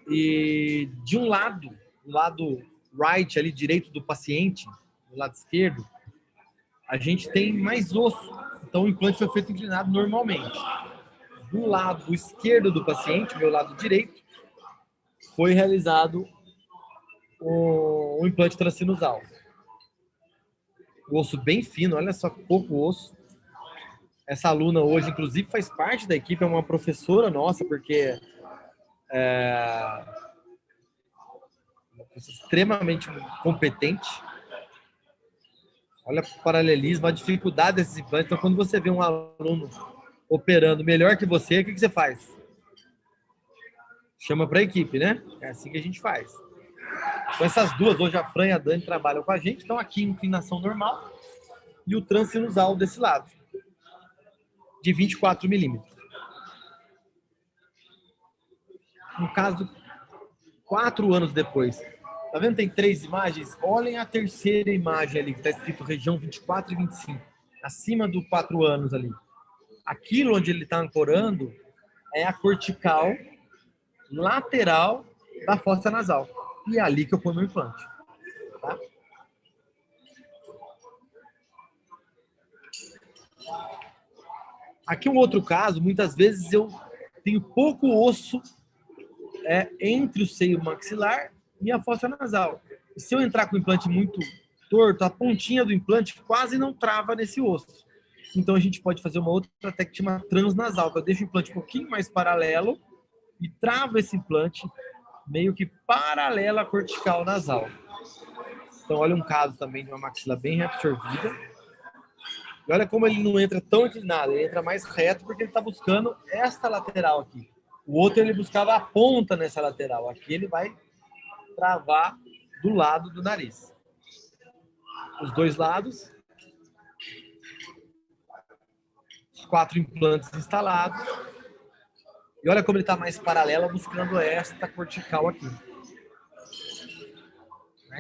E de um lado, do lado right, ali direito do paciente, do lado esquerdo, a gente tem mais osso. Então o implante foi feito inclinado normalmente. Do lado esquerdo do paciente, meu lado direito, foi realizado o implante transsinusal. O osso bem fino, olha só que pouco osso. Essa aluna hoje, inclusive, faz parte da equipe, é uma professora nossa, porque uma pessoa extremamente competente. Olha o paralelismo, a dificuldade desses implantes. Então, quando você vê um aluno operando melhor que você, o que você faz? Chama para a equipe, né? É assim que a gente faz. Então, essas duas, hoje a Fran e a Dani trabalham com a gente. Então, aqui inclinação normal e o transsinusal desse lado, de 24 milímetros. No caso, 4 anos depois. Tá vendo? Tem 3 imagens. Olhem a terceira imagem ali, que está escrito região 24 e 25. Acima do 4 anos ali. Aquilo onde ele está ancorando é a cortical lateral da fossa nasal. E é ali que eu ponho meu implante. Tá? Aqui um outro caso, muitas vezes eu tenho pouco osso entre o seio maxilar e a fossa nasal. E se eu entrar com o implante muito torto, a pontinha do implante quase não trava nesse osso. Então a gente pode fazer uma outra técnica que chama transnasal, que eu deixo o implante um pouquinho mais paralelo e travo esse implante meio que paralelo à cortical nasal. Então olha um caso também de uma maxila bem reabsorvida. E olha como ele não entra tão inclinado, ele entra mais reto porque ele está buscando esta lateral aqui. O outro ele buscava a ponta nessa lateral. Aqui ele vai travar do lado do nariz. Os dois lados. Os 4 implantes instalados. E olha como ele está mais paralelo, buscando esta cortical aqui.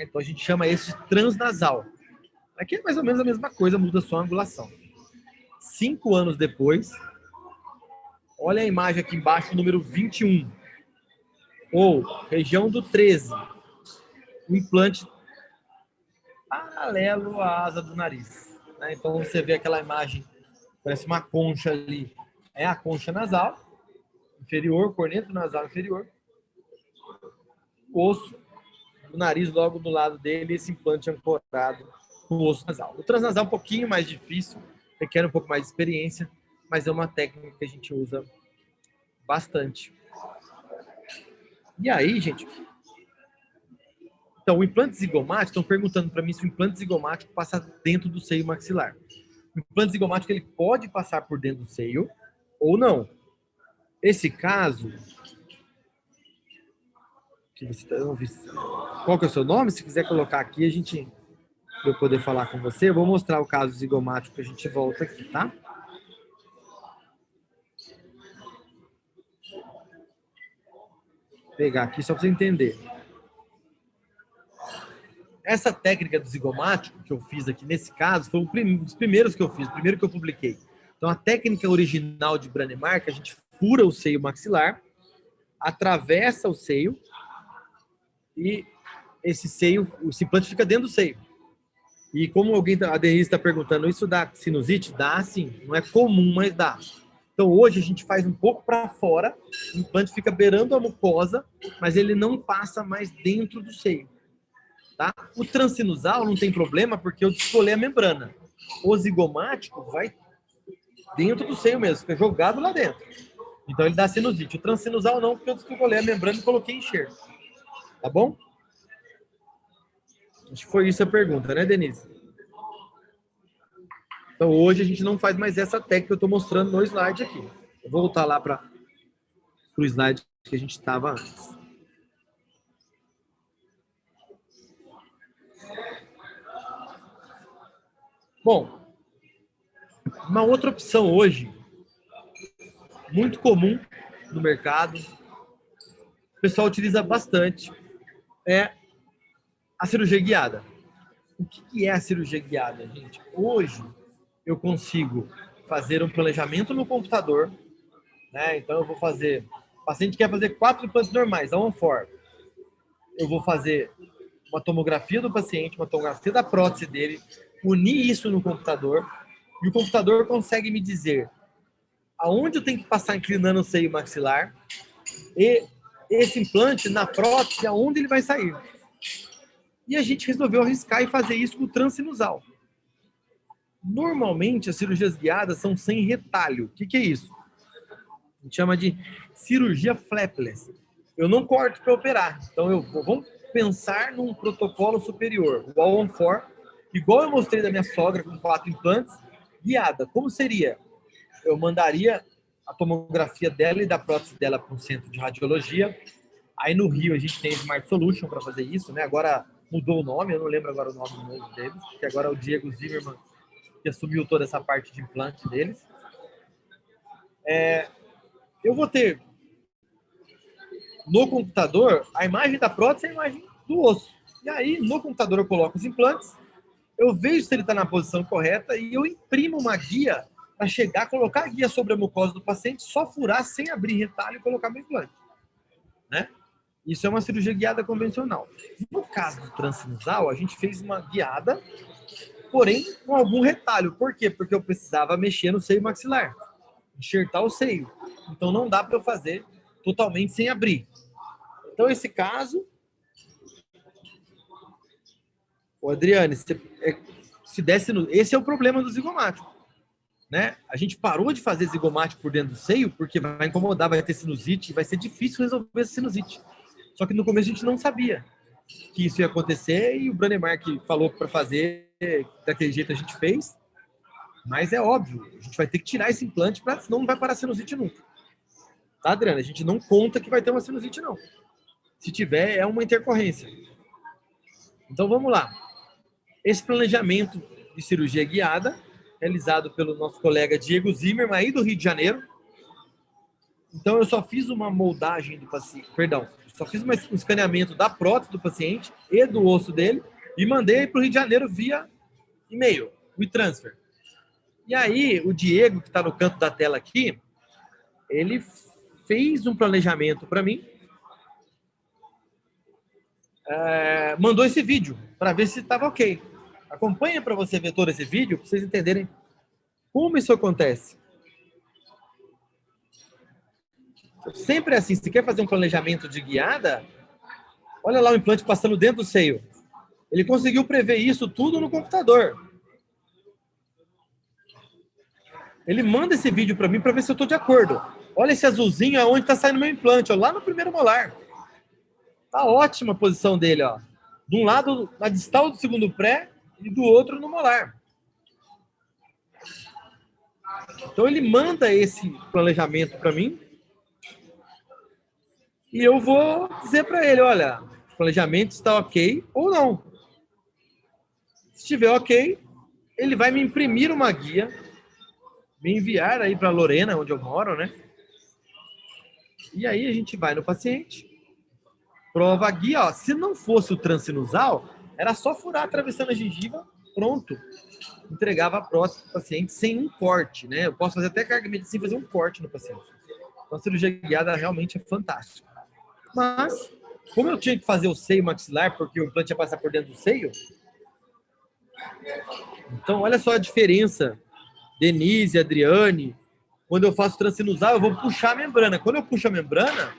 Então a gente chama esse de transnasal. Aqui é mais ou menos a mesma coisa, muda só a angulação. 5 anos depois, olha a imagem aqui embaixo, número 21. Ou região do 13. O implante paralelo à asa do nariz, né? Então você vê aquela imagem, parece uma concha ali, é a concha nasal inferior, corneto nasal inferior, osso do nariz logo do lado dele, esse implante ancorado no osso nasal. O transnasal é um pouquinho mais difícil, requer um pouco mais de experiência, mas é uma técnica que a gente usa bastante. E aí, gente, então o implante zigomático, estão perguntando para mim se o implante zigomático passa dentro do seio maxilar. O implante zigomático ele pode passar por dentro do seio ou não. Esse caso, que você qual que é o seu nome? Se quiser colocar aqui, a gente para eu poder falar com você, eu vou mostrar o caso zigomático que a gente volta aqui, tá? Vou pegar aqui só para você entender. Essa técnica do zigomático que eu fiz aqui nesse caso foi um dos primeiros que eu fiz, o primeiro que eu publiquei. Então a técnica original de Brånemark, a gente fura o seio maxilar, atravessa o seio e esse implante fica dentro do seio. E como a Denise está perguntando, isso dá sinusite? Dá sim, não é comum, mas dá. Então hoje a gente faz um pouco para fora, o implante fica beirando a mucosa, mas ele não passa mais dentro do seio. Tá? O transsinusal não tem problema porque eu descolei a membrana. O zigomático vai dentro do seio mesmo, fica jogado lá dentro. Então ele dá sinusite. O transsinusal não, porque eu descolei a membrana e coloquei enxerto. Tá bom? Acho que foi isso a pergunta, né, Denise? Então hoje a gente não faz mais essa técnica que eu estou mostrando no slide aqui. Vou voltar lá para o slide que a gente estava antes. Bom, uma outra opção hoje, muito comum no mercado, o pessoal utiliza bastante, é a cirurgia guiada. O que é a cirurgia guiada, gente? Hoje eu consigo fazer um planejamento no computador, né? Então eu vou fazer, o paciente quer fazer 4 implantes normais, a OneFor. Eu vou fazer uma tomografia do paciente, uma tomografia da prótese dele, unir isso no computador, e o computador consegue me dizer aonde eu tenho que passar inclinando o seio maxilar e esse implante na prótese, aonde ele vai sair. E a gente resolveu arriscar e fazer isso com o transsinusal. Normalmente, as cirurgias guiadas são sem retalho. O que é isso? A gente chama de cirurgia flapless. Eu não corto para operar. Então, vamos pensar num protocolo superior, o All-on-4, igual eu mostrei da minha sogra com 4 implantes, guiada. Como seria? Eu mandaria a tomografia dela e da prótese dela para um centro de radiologia. Aí no Rio a gente tem Smart Solution para fazer isso, né? Agora mudou o nome, eu não lembro agora o nome novo deles, que agora é o Diego Zimmermann, que assumiu toda essa parte de implante deles. Eu vou ter no computador a imagem da prótese e a imagem do osso. E aí, no computador, eu coloco os implantes, eu vejo se ele está na posição correta e eu imprimo uma guia para chegar, colocar a guia sobre a mucosa do paciente, só furar sem abrir retalho e colocar meu implante. Né? Isso é uma cirurgia guiada convencional. No caso do transsinusal, a gente fez uma guiada, porém com algum retalho. Por quê? Porque eu precisava mexer no seio maxilar, enxertar o seio. Então não dá para eu fazer totalmente sem abrir. Então esse caso, o Adriane, se desse esse é o problema do zigomático. Né? A gente parou de fazer zigomático por dentro do seio porque vai incomodar, vai ter sinusite, vai ser difícil resolver essa sinusite. Só que no começo a gente não sabia que isso ia acontecer e o Brånemark falou para fazer daquele jeito a gente fez. Mas é óbvio, a gente vai ter que tirar esse implante, senão não vai parar a sinusite nunca. Tá, Adriana? A gente não conta que vai ter uma sinusite, não. Se tiver, é uma intercorrência. Então vamos lá. Esse planejamento de cirurgia guiada, realizado pelo nosso colega Diego Zimmermann, aí do Rio de Janeiro. Então eu só fiz uma moldagem do paciente, só fiz um escaneamento da prótese do paciente e do osso dele e mandei para o Rio de Janeiro via e-mail, WeTransfer. E aí o Diego, que está no canto da tela aqui, ele fez um planejamento para mim, mandou esse vídeo para ver se estava ok. Acompanha para você ver todo esse vídeo, para vocês entenderem como isso acontece. Sempre é assim, se quer fazer um planejamento de guiada, olha lá o implante passando dentro do seio. Ele conseguiu prever isso tudo no computador. Ele manda esse vídeo para mim para ver se eu estou de acordo. Olha esse azulzinho aonde está saindo meu implante, ó, lá no primeiro molar. Tá ótima a posição dele, ó. De um lado na distal do segundo pré e do outro no molar. Então ele manda esse planejamento para mim e eu vou dizer para ele, olha, o planejamento está ok ou não. Se estiver ok, ele vai me imprimir uma guia, me enviar aí para Lorena, onde eu moro, né? E aí a gente vai no paciente, prova a guia, ó. Se não fosse o transinusal, era só furar atravessando a gengiva, pronto. Entregava a prótese para o paciente sem um corte, né? Eu posso fazer até carga medicina fazer um corte no paciente. Então a cirurgia guiada realmente é fantástica. Mas, como eu tinha que fazer o seio maxilar, porque o implante ia passar por dentro do seio, então olha só a diferença, Denise, Adriane, quando eu faço transinusal, eu vou puxar a membrana. Quando eu puxo a membrana,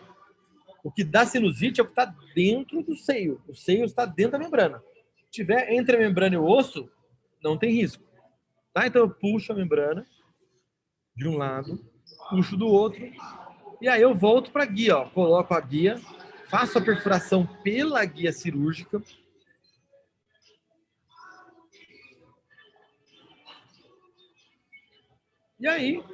o que dá sinusite é o que está dentro do seio. O seio está dentro da membrana. Se tiver entre a membrana e o osso, não tem risco. Tá? Então eu puxo a membrana de um lado, puxo do outro, e aí eu volto para a guia. Ó. Coloco a guia, faço a perfuração pela guia cirúrgica. E aí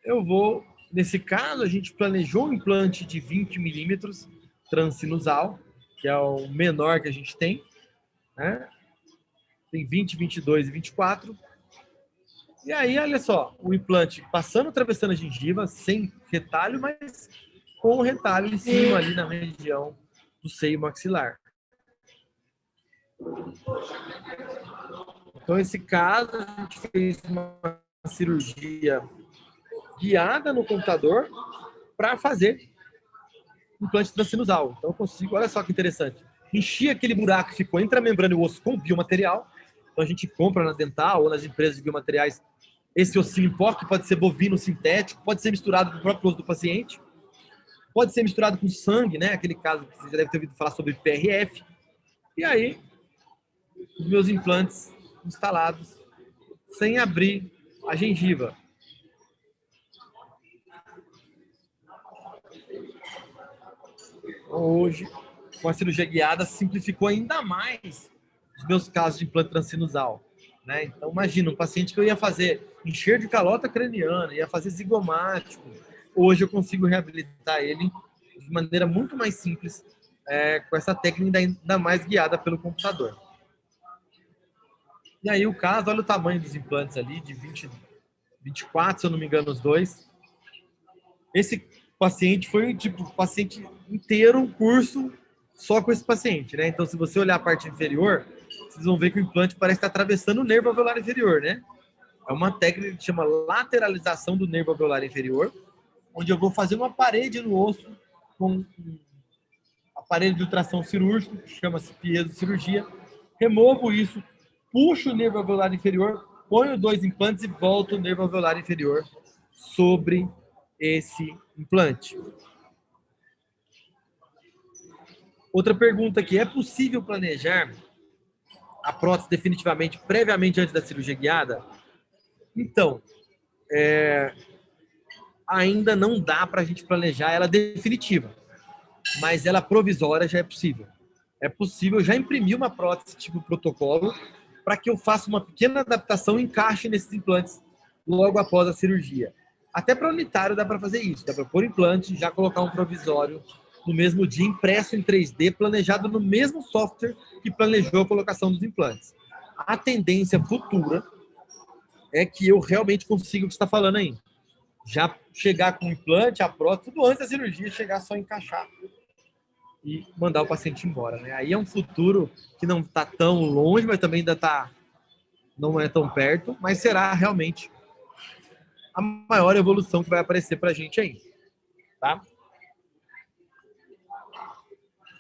eu vou, nesse caso, a gente planejou um implante de 20 milímetros transinusal, que é o menor que a gente tem, né? Tem 20, 22 e 24. E aí, olha só, o implante passando, atravessando a gengiva, sem retalho, mas com o retalho em cima, ali na região do seio maxilar. Então, nesse caso, a gente fez uma cirurgia guiada no computador para fazer implante transinusal. Então, eu consigo, olha só que interessante, enchi aquele buraco que ficou entre a membrana e o osso com biomaterial. Então, a gente compra na Dental ou nas empresas de biomateriais esse ossinho em pó, que pode ser bovino sintético, pode ser misturado com o próprio osso do paciente, pode ser misturado com sangue, né? Aquele caso que você já deve ter ouvido falar sobre PRF. E aí, os meus implantes instalados sem abrir a gengiva. Hoje, com a cirurgia guiada, simplificou ainda mais os meus casos de implante transinusal. Né? Então, imagina, um paciente que eu ia fazer encher de calota craniana, ia fazer zigomático. Hoje eu consigo reabilitar ele de maneira muito mais simples, com essa técnica ainda mais guiada pelo computador. E aí o caso, olha o tamanho dos implantes ali, de 20, 24, se eu não me engano, os dois. Esse paciente foi, tipo, paciente inteiro, um curso só com esse paciente, né? Então, se você olhar a parte inferior, vocês vão ver que o implante parece estar atravessando o nervo alveolar inferior, né? É uma técnica que chama lateralização do nervo alveolar inferior, onde eu vou fazer uma parede no osso com um aparelho de ultrassom cirúrgico, que chama-se piezocirurgia, removo isso, puxo o nervo alveolar inferior, ponho 2 implantes e volto o nervo alveolar inferior sobre esse implante. Outra pergunta aqui, é possível planejar a prótese definitivamente, previamente antes da cirurgia guiada? Então, ainda não dá para a gente planejar ela definitiva, mas ela provisória já é possível. É possível já imprimir uma prótese tipo protocolo para que eu faça uma pequena adaptação e encaixe nesses implantes logo após a cirurgia. Até para unitário dá para fazer isso, dá para pôr implante e já colocar um provisório no mesmo dia, impresso em 3D, planejado no mesmo software que planejou a colocação dos implantes. A tendência futura é que eu realmente consiga o que você está falando aí. Já chegar com o implante, a prótese, tudo antes da cirurgia, chegar só encaixar e mandar o paciente embora, né? Aí é um futuro que não está tão longe, mas também ainda não é tão perto, mas será realmente a maior evolução que vai aparecer para a gente aí, tá?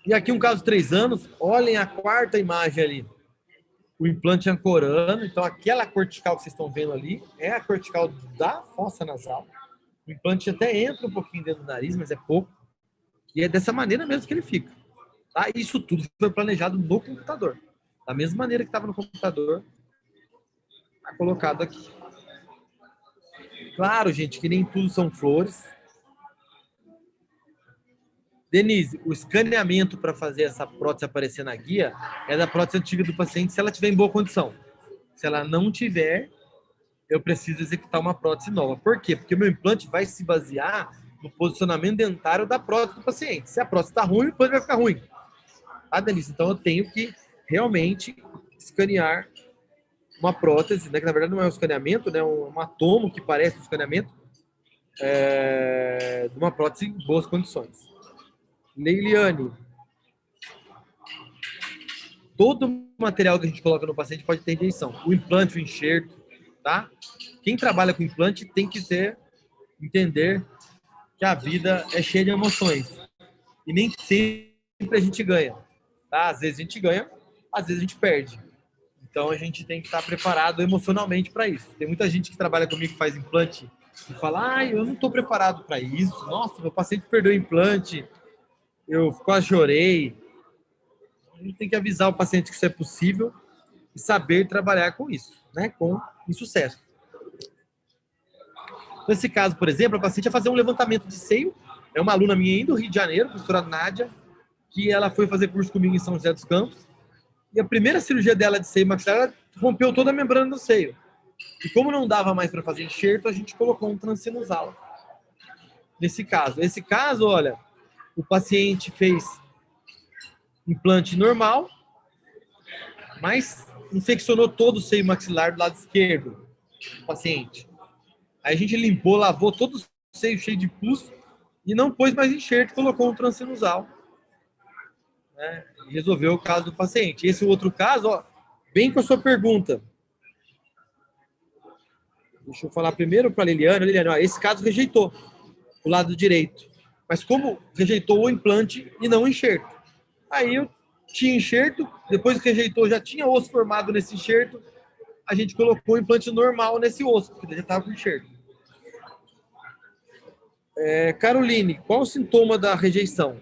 E aqui um caso de 3 anos, olhem a quarta imagem ali. o implante ancorando. Então, aquela cortical que vocês estão vendo ali é a cortical da fossa nasal. O implante até entra um pouquinho dentro do nariz, mas é pouco. E é dessa maneira mesmo que ele fica. Tá? Isso tudo foi planejado no computador. Da mesma maneira que estava no computador, está colocado aqui. Claro, gente, que nem tudo são flores. Denise, o escaneamento para fazer essa prótese aparecer na guia é da prótese antiga do paciente se ela estiver em boa condição. Se ela não tiver, eu preciso executar uma prótese nova. Por quê? Porque o meu implante vai se basear no posicionamento dentário da prótese do paciente. Se a prótese está ruim, o implante vai ficar ruim. Tá, Denise? Então eu tenho que realmente escanear uma prótese, né, que na verdade não é um escaneamento, né, um atomo que parece um escaneamento, de uma prótese em boas condições. Leiliane, todo material que a gente coloca no paciente pode ter rejeição. O implante, o enxerto, tá? Quem trabalha com implante tem que entender que a vida é cheia de emoções. E nem sempre a gente ganha, tá? Às vezes a gente ganha, às vezes a gente perde. Então a gente tem que estar preparado emocionalmente para isso. Tem muita gente que trabalha comigo que faz implante e fala: eu não estou preparado para isso. Nossa, meu paciente perdeu o implante, eu quase chorei. A gente tem que avisar o paciente que isso é possível e saber trabalhar com isso, né? Com sucesso. Nesse caso, por exemplo, a paciente ia fazer um levantamento de seio. É uma aluna minha aí do Rio de Janeiro, a professora Nádia, que ela foi fazer curso comigo em São José dos Campos. E a primeira cirurgia dela de seio maxilar, ela rompeu toda a membrana do seio. E como não dava mais para fazer enxerto, a gente colocou um transinusal. Nesse caso. Esse caso, olha, o paciente fez implante normal, mas infeccionou todo o seio maxilar do lado esquerdo do paciente. Aí a gente limpou, lavou todo o seio cheio de pus e não pôs mais enxerto, colocou um transinusal. Né? E resolveu o caso do paciente. Esse outro caso, ó, bem com a sua pergunta. Deixa eu falar primeiro para a Liliana. Liliana, ó, esse caso rejeitou o lado direito. Mas como rejeitou o implante e não o enxerto. Aí eu tinha enxerto, depois que rejeitou, já tinha osso formado nesse enxerto, a gente colocou o implante normal nesse osso, porque ele já estava com enxerto. Caroline, qual o sintoma da rejeição?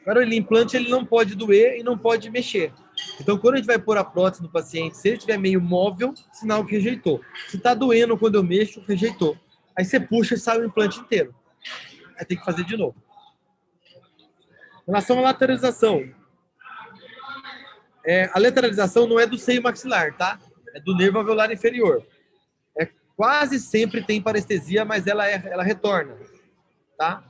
Caroline, implante ele não pode doer e não pode mexer. Então, quando a gente vai pôr a prótese no paciente, se ele estiver meio móvel, sinal que rejeitou. Se está doendo quando eu mexo, rejeitou. Aí você puxa e sai o implante inteiro. Aí tem que fazer de novo. Em relação à lateralização, a lateralização não é do seio maxilar, tá? É do nervo alveolar inferior. Quase sempre tem parestesia, mas ela retorna, tá?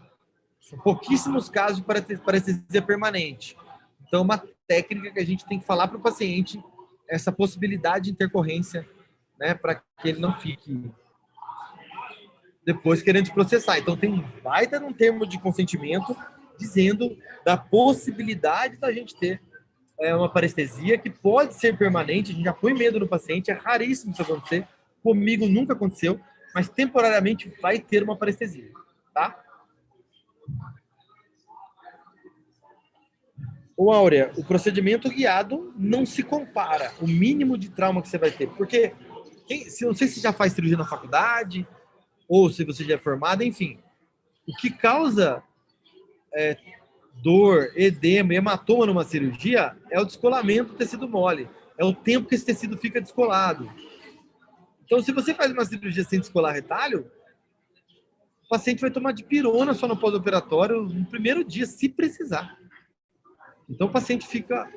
São pouquíssimos casos de parestesia permanente. Então, uma técnica que a gente tem que falar para o paciente essa possibilidade de intercorrência, né, para que ele não fique depois querendo processar. Então, tem um baita num termo de consentimento dizendo da possibilidade da gente ter uma parestesia que pode ser permanente. A gente já põe medo no paciente, é raríssimo isso acontecer. Comigo nunca aconteceu, mas temporariamente vai ter uma parestesia, tá? Ô, Áurea, o procedimento guiado não se compara o mínimo de trauma que você vai ter. Porque, não sei se já faz cirurgia na faculdade, ou se você já é formado, enfim. O que causa dor, edema e hematoma numa cirurgia é o descolamento do tecido mole. É o tempo que esse tecido fica descolado. Então, se você faz uma cirurgia sem descolar retalho, o paciente vai tomar dipirona só no pós-operatório no primeiro dia, se precisar. Então, o paciente fica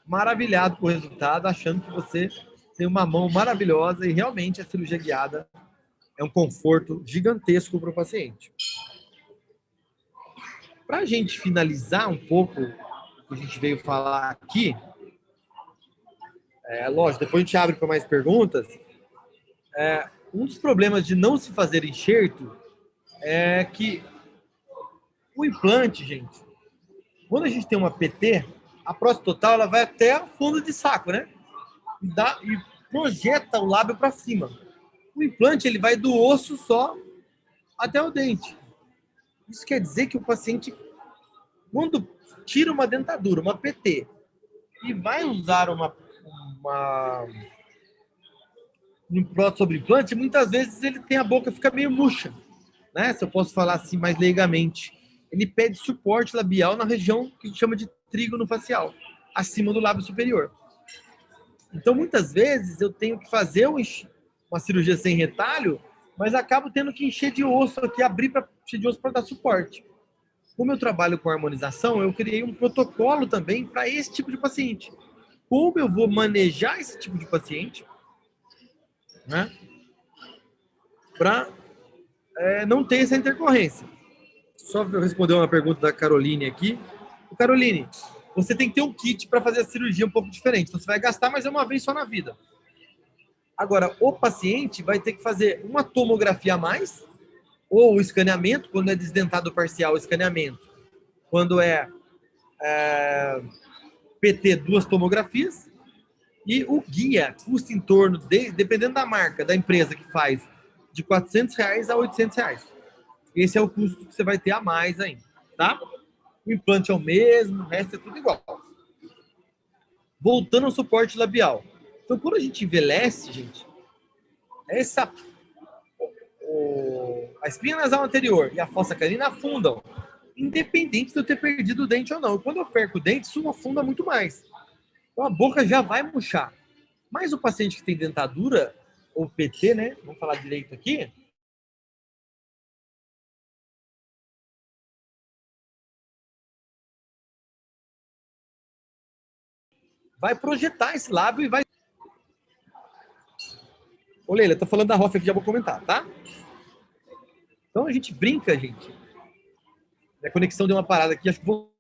maravilhado com o resultado, achando que você tem uma mão maravilhosa e realmente a cirurgia guiada é um conforto gigantesco para o paciente. Para a gente finalizar um pouco o que a gente veio falar aqui, lógico, depois a gente abre para mais perguntas. Um dos problemas de não se fazer enxerto é que o implante, gente, quando a gente tem uma PT, a prótese total ela vai até o fundo de saco, né? E projeta o lábio para cima. O implante ele vai do osso só até o dente. Isso quer dizer que o paciente, quando tira uma dentadura, uma PT, e vai usar uma um prótese sobre implante, muitas vezes ele tem a boca fica meio murcha, né? Se eu posso falar assim mais leigamente. Ele pede suporte labial na região que a gente chama de trígono facial, acima do lábio superior. Então, muitas vezes, eu tenho que fazer uma cirurgia sem retalho, mas acabo tendo que encher de osso aqui, abrir para encher de osso para dar suporte. Como eu trabalho com harmonização, eu criei um protocolo também para esse tipo de paciente. Como eu vou manejar esse tipo de paciente, né? Para não ter essa intercorrência. Só eu responder uma pergunta da Caroline aqui. Caroline, você tem que ter um kit para fazer a cirurgia um pouco diferente. Então, você vai gastar, mas é uma vez só na vida. Agora, o paciente vai ter que fazer uma tomografia a mais, ou o escaneamento, quando é desdentado parcial, o escaneamento. Quando é PT, 2 tomografias. E o guia custa em torno, dependendo da marca, da empresa que faz, de R$400 a R$800. Esse é o custo que você vai ter a mais ainda, tá? O implante é o mesmo, o resto é tudo igual. Voltando ao suporte labial. Então, quando a gente envelhece, gente, a espinha nasal anterior e a fossa canina afundam, independente de eu ter perdido o dente ou não. E quando eu perco o dente, isso afunda muito mais. Então, a boca já vai murchar. Mas o paciente que tem dentadura, ou PT, né? Vamos falar direito aqui. Vai projetar esse lábio e vai... Ô, Leila, tô falando da Hoff aqui, já vou comentar, tá? Então a gente brinca, gente. A conexão deu uma parada aqui, acho que vou...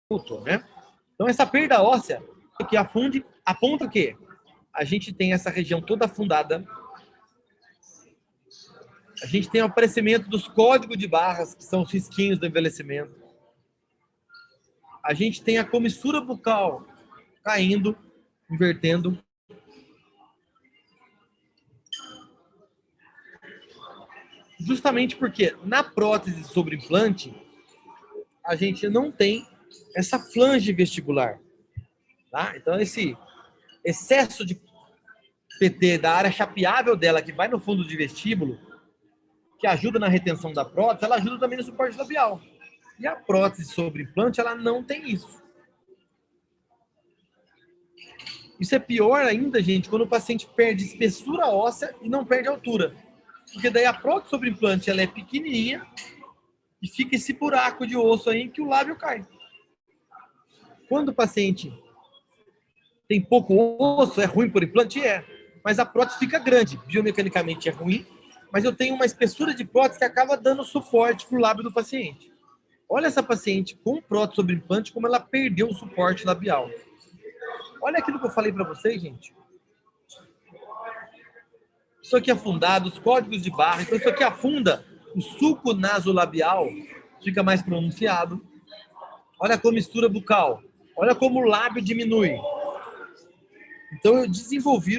Voltou, né? Então essa perda óssea que afunde, aponta o quê? A gente tem essa região toda afundada. A gente tem o aparecimento dos códigos de barras, que são os risquinhos do envelhecimento. A gente tem a comissura bucal caindo, invertendo. Justamente porque na prótese sobre implante, a gente não tem essa flange vestibular. Tá? Então, esse excesso de PT da área chapeável dela, que vai no fundo de vestíbulo, que ajuda na retenção da prótese, ela ajuda também no suporte labial. E a prótese sobre implante, ela não tem isso. Isso é pior ainda, gente, quando o paciente perde espessura óssea e não perde altura. Porque daí a prótese sobre implante, ela é pequenininha e fica esse buraco de osso aí que o lábio cai. Quando o paciente tem pouco osso, é ruim por implante? É. Mas a prótese fica grande. Biomecanicamente é ruim, mas eu tenho uma espessura de prótese que acaba dando suporte para o lábio do paciente. Olha essa paciente com prótese sobre implante, como ela perdeu o suporte labial. Olha aquilo que eu falei para vocês, gente. Isso aqui é afundado, os códigos de barra. Então, isso aqui afunda, o sulco nasolabial fica mais pronunciado. Olha a comissura bucal. Olha como o lábio diminui. Então, eu desenvolvi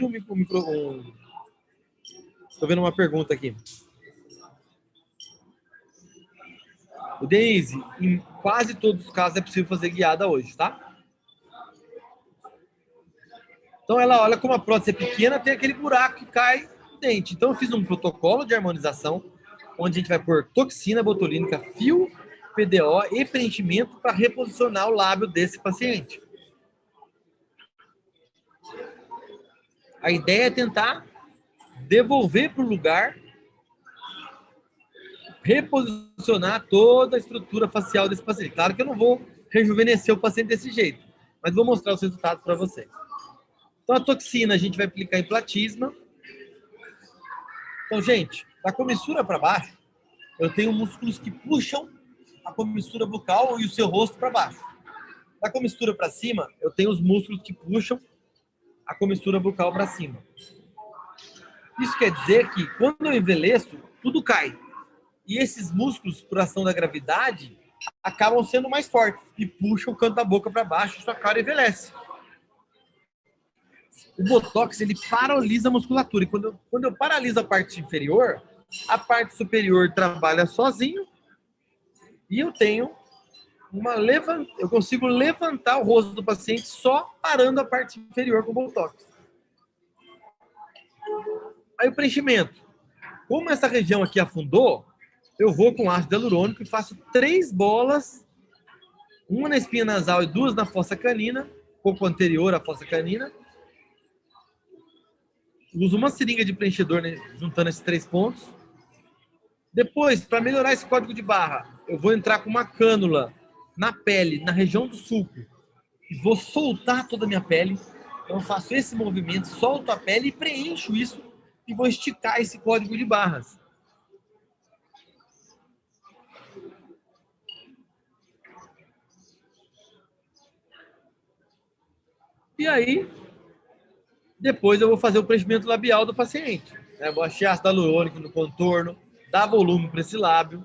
Estou vendo uma pergunta aqui. O Denise, em quase todos os casos é possível fazer guiada hoje, tá? Então, ela olha como a prótese é pequena, tem aquele buraco que cai no dente. Então, eu fiz um protocolo de harmonização, onde a gente vai pôr toxina botulínica, fio, PDO e preenchimento para reposicionar o lábio desse paciente. A ideia é tentar devolver para o lugar, reposicionar toda a estrutura facial desse paciente. Claro que eu não vou rejuvenescer o paciente desse jeito, mas vou mostrar os resultados para vocês. Então, a toxina a gente vai aplicar em platisma. Então, gente, da comissura para baixo, eu tenho músculos que puxam a comissura bucal e o seu rosto para baixo. Da comissura para cima, eu tenho os músculos que puxam a comissura bucal para cima. Isso quer dizer que, quando eu envelheço, tudo cai. E esses músculos, por ação da gravidade, acabam sendo mais fortes e puxam o canto da boca para baixo e sua cara envelhece. o Botox, ele paralisa a musculatura. E quando eu paraliso a parte inferior, a parte superior trabalha sozinho e eu consigo levantar o rosto do paciente só parando a parte inferior com o Botox. Aí o preenchimento. Como essa região aqui afundou, eu vou com ácido hialurônico e faço 3 bolas, uma na espinha nasal e 2 na fossa canina, um pouco anterior à fossa canina. Uso uma seringa de preenchedor, né, juntando esses 3 pontos. Depois, para melhorar esse código de barra, eu vou entrar com uma cânula na pele, na região do sulco, e vou soltar toda a minha pele. Então, eu faço esse movimento, solto a pele e preencho isso e vou esticar esse código de barras. E aí, depois eu vou fazer o preenchimento labial do paciente. Eu vou achar ácido hialurônico no contorno, dar volume para esse lábio.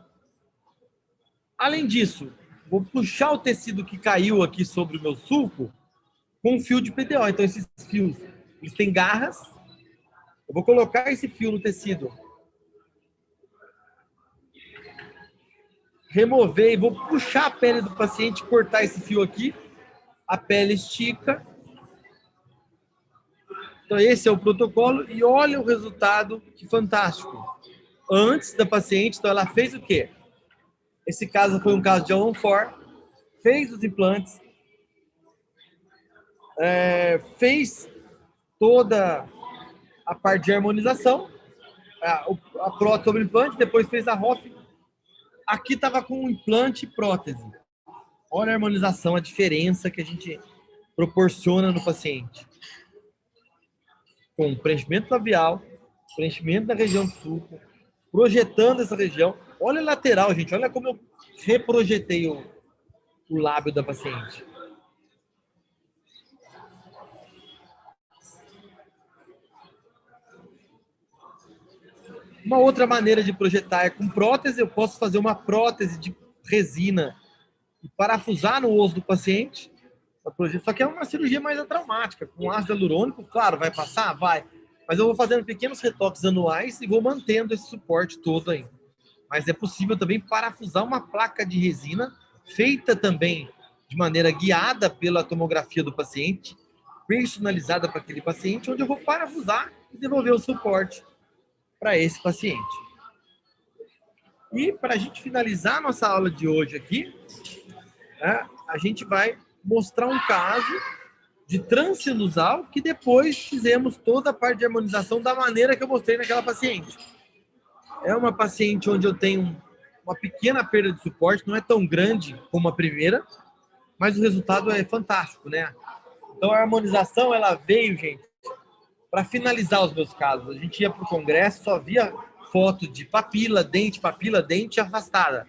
Além disso, vou puxar o tecido que caiu aqui sobre o meu sulco com um fio de PTO. Então, esses fios, eles têm garras. Eu vou colocar esse fio no tecido, remover e vou puxar a pele do paciente, cortar esse fio aqui. A pele estica. Então, esse é o protocolo e olha o resultado, que fantástico. Antes da paciente, então ela fez o quê? Esse caso foi um caso de All-on-4, fez os implantes, fez toda a parte de harmonização, a prótese sobre o implante, depois fez a ROF. Aqui estava com implante e prótese. Olha a harmonização, a diferença que a gente proporciona no paciente. Com preenchimento labial, preenchimento da região do sulco, projetando essa região. Olha a lateral, gente. Olha como eu reprojetei o lábio da paciente. Uma outra maneira de projetar é com prótese. Eu posso fazer uma prótese de resina e parafusar no osso do paciente. Só que é uma cirurgia mais traumática. Com ácido hialurônico, claro, vai passar? Vai. Mas eu vou fazendo pequenos retoques anuais e vou mantendo esse suporte todo aí. Mas é possível também parafusar uma placa de resina, feita também de maneira guiada pela tomografia do paciente, personalizada para aquele paciente, onde eu vou parafusar e devolver o suporte para esse paciente. E para a gente finalizar a nossa aula de hoje aqui, a gente vai mostrar um caso de transsinusal que depois fizemos toda a parte de harmonização da maneira que eu mostrei naquela paciente. É uma paciente onde eu tenho uma pequena perda de suporte, não é tão grande como a primeira, mas o resultado é fantástico, né? Então a harmonização, ela veio, gente, para finalizar os meus casos. A gente ia para o congresso, só via foto de papila, dente afastada.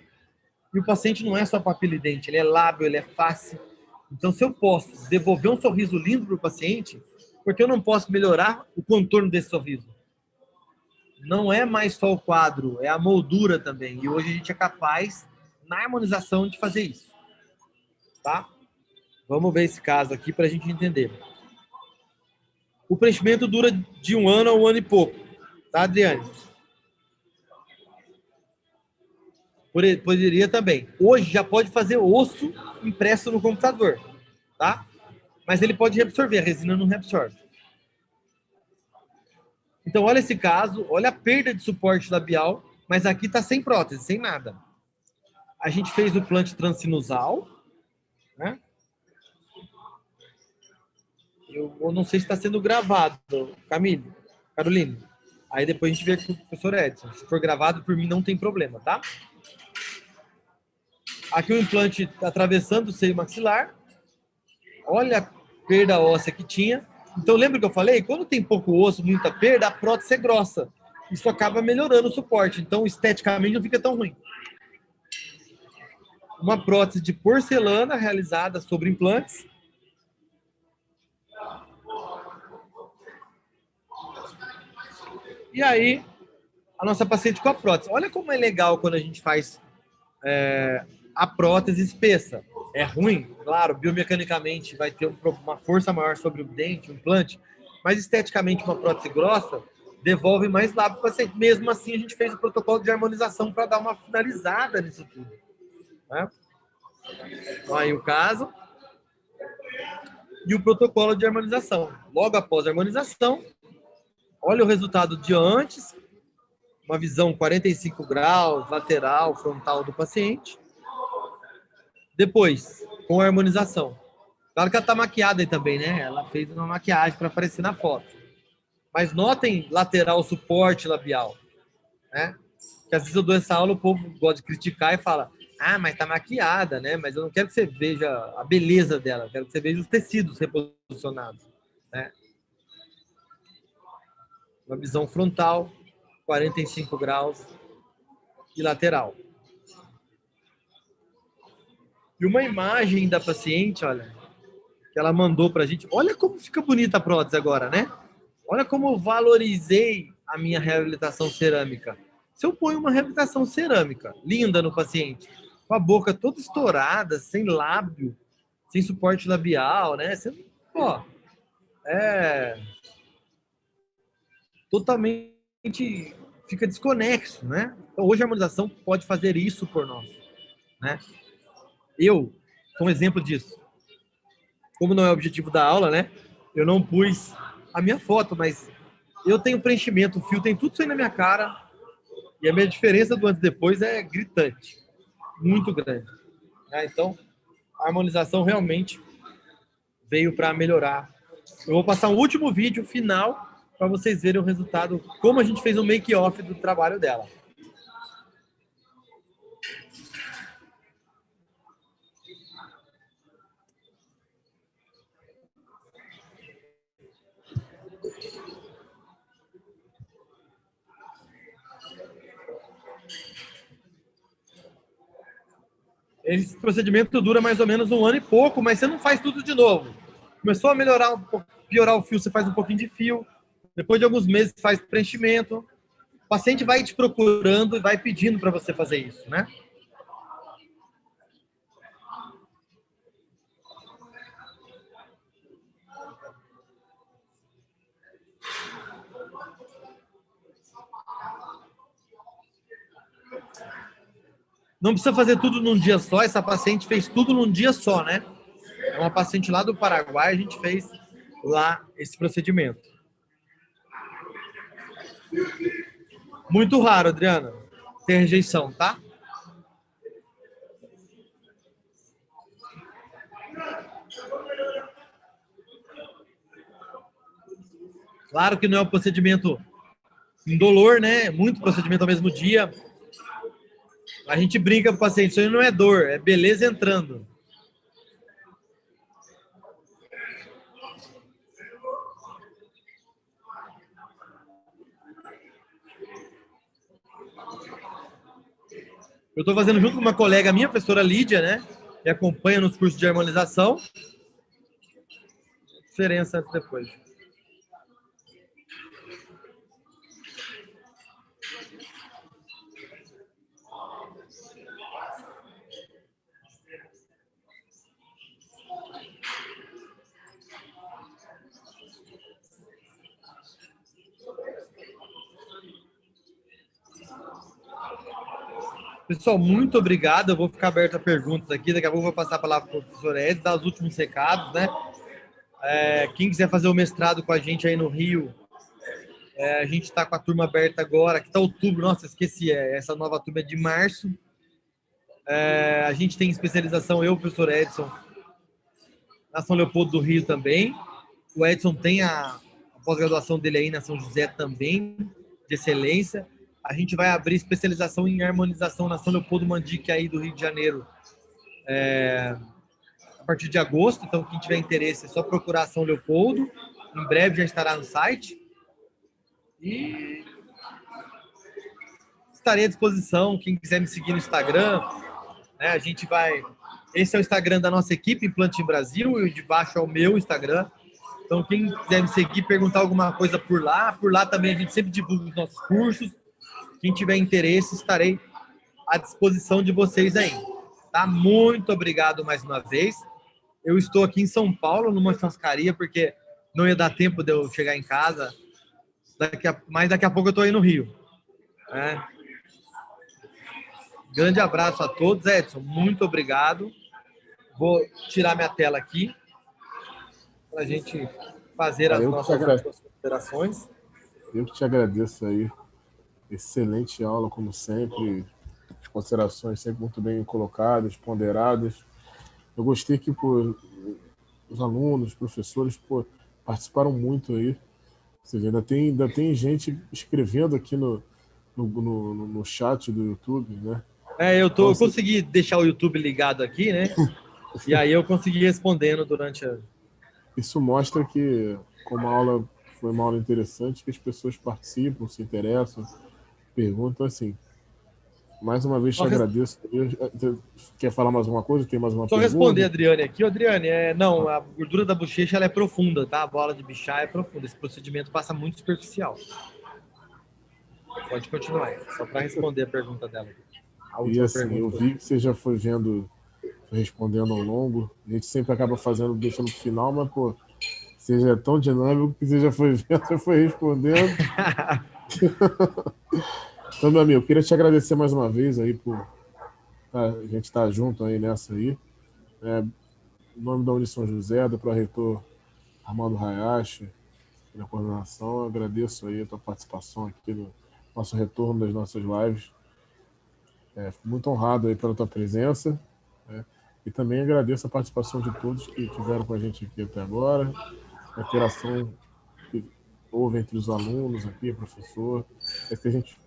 E o paciente não é só papila e dente, ele é lábio, ele é face. Então, se eu posso devolver um sorriso lindo para o paciente, porque eu não posso melhorar o contorno desse sorriso? Não é mais só o quadro, é a moldura também. E hoje a gente é capaz, na harmonização, de fazer isso. Tá? Vamos ver esse caso aqui para a gente entender. O preenchimento dura de 1 ano a 1 ano e pouco. Tá, Adriane? Poderia também. Hoje já pode fazer osso impresso no computador, tá? Mas ele pode reabsorver, a resina não reabsorve. Então, olha esse caso, olha a perda de suporte labial, mas aqui está sem prótese, sem nada. A gente fez o implante transsinusal, né? Eu não sei se está sendo gravado, Caroline. Aí depois a gente vê com o professor Edson. Se for gravado, por mim não tem problema, tá? Aqui o implante atravessando o seio maxilar. Olha a perda óssea que tinha. Então, lembra que eu falei? Quando tem pouco osso, muita perda, a prótese é grossa. Isso acaba melhorando o suporte. Então, esteticamente, não fica tão ruim. Uma prótese de porcelana realizada sobre implantes. E aí, a nossa paciente com a prótese. Olha como é legal quando a gente faz a prótese espessa. É ruim, claro, biomecanicamente vai ter uma força maior sobre o dente, o implante, Mas esteticamente uma prótese grossa devolve mais lábio para o paciente. Mesmo assim, a gente fez o protocolo de harmonização para dar uma finalizada nisso tudo. Né? Então, aí o caso e o protocolo de harmonização. Logo após a harmonização, olha o resultado de antes, uma visão 45 graus, lateral, frontal do paciente. Depois, com a harmonização. Claro que ela está maquiada aí também, né? Ela fez uma maquiagem para aparecer na foto. Mas notem lateral, suporte labial, né? Que às vezes eu dou essa aula, o povo gosta de criticar e fala: ah, mas tá maquiada, né? Mas eu não quero que você veja a beleza dela, eu quero que você veja os tecidos reposicionados, né? Uma visão frontal, 45 graus e lateral. E uma imagem da paciente, olha, que ela mandou pra gente. Olha como fica bonita a prótese agora, né? Olha como eu valorizei a minha reabilitação cerâmica. Se eu ponho uma reabilitação cerâmica linda no paciente, com a boca toda estourada, sem lábio, sem suporte labial, né? Você, pô, é totalmente fica desconexo, né? Então, hoje a harmonização pode fazer isso por nós, né? Eu sou um exemplo disso. Como não é o objetivo da aula, né? Eu não pus a minha foto, mas eu tenho preenchimento, o fio tem tudo isso aí na minha cara. E a minha diferença do antes e depois é gritante. Muito grande. Né? Então, a harmonização realmente veio para melhorar. Eu vou passar um último vídeo final para vocês verem o resultado, como a gente fez o make-off do trabalho dela. Esse procedimento dura mais ou menos 1 ano e pouco, mas você não faz tudo de novo. Começou a melhorar, piorar o fio, você faz um pouquinho de fio. Depois de alguns meses, faz preenchimento. O paciente vai te procurando e vai pedindo para você fazer isso, né? Não precisa fazer tudo num dia só. Essa paciente fez tudo num dia só, né? É uma paciente lá do Paraguai, a gente fez lá esse procedimento. Muito raro, Adriana, ter rejeição, tá? Claro que não é um procedimento indolor, né? Muito procedimento ao mesmo dia. A gente brinca com o paciente, isso aí não é dor, é beleza entrando. Eu estou fazendo junto com uma colega minha, a professora Lídia, né? Que acompanha nos cursos de harmonização. Diferença antes e depois. Pessoal, muito obrigado. Eu vou ficar aberto a perguntas aqui. Daqui a pouco eu vou passar a palavra para o professor Ed, dar os últimos recados, né? Quem quiser fazer o mestrado com a gente aí no Rio, a gente está com a turma aberta agora, que está outubro. Nossa, esqueci, essa nova turma é de março. A gente tem especialização, eu, professor Edson, na São Leopoldo do Rio também. O Edson tem a pós-graduação dele aí na São José também, de excelência. A gente vai abrir especialização em harmonização na São Leopoldo Mandique aí do Rio de Janeiro a partir de agosto. Então, quem tiver interesse é só procurar São Leopoldo. Em breve já estará no site. E estarei à disposição. Quem quiser me seguir no Instagram, né, a gente vai... Esse é o Instagram da nossa equipe, Implanting Brasil, e de baixo é o meu Instagram. Então, quem quiser me seguir, perguntar alguma coisa por lá também a gente sempre divulga os nossos cursos. Quem tiver interesse, estarei à disposição de vocês aí. Tá? Muito obrigado mais uma vez. Eu estou aqui em São Paulo, numa churrascaria, porque não ia dar tempo de eu chegar em casa. Mas daqui a pouco eu tô aí no Rio. Né? Grande abraço a todos. Edson, muito obrigado. Vou tirar minha tela aqui para a gente fazer as nossas últimas considerações. Eu que te agradeço aí. Excelente aula, como sempre. As considerações sempre muito bem colocadas, ponderadas. Eu gostei que os alunos, os professores, participaram muito aí. Você vê, ainda tem gente escrevendo aqui no chat do YouTube, né? Eu consegui deixar o YouTube ligado aqui, né? E aí eu consegui respondendo durante a... Isso mostra que, como a aula foi uma aula interessante, que as pessoas participam, se interessam, perguntam assim. Mais uma vez te agradeço. Quer falar mais alguma coisa? Tem mais uma pergunta? Só responder a Adriane aqui. Adriane, não, a gordura da bochecha ela é profunda, tá? A bola de bichar é profunda. Esse procedimento passa muito superficial. Pode continuar, só para responder a pergunta dela. E assim, eu vi que você já foi respondendo ao longo. A gente sempre acaba deixando pro final, mas, você já é tão dinâmico que você já foi vendo, já foi respondendo. Então, meu amigo, eu queria te agradecer mais uma vez aí por a gente estar junto aí nessa aí. Em nome da São José, do pró-reitor Armando Hayashi, na coordenação, eu agradeço aí a tua participação aqui no nosso retorno das nossas lives. Fico muito honrado aí pela tua presença, né? E também agradeço a participação de todos que estiveram com a gente aqui até agora, a interação que houve entre os alunos aqui, professor,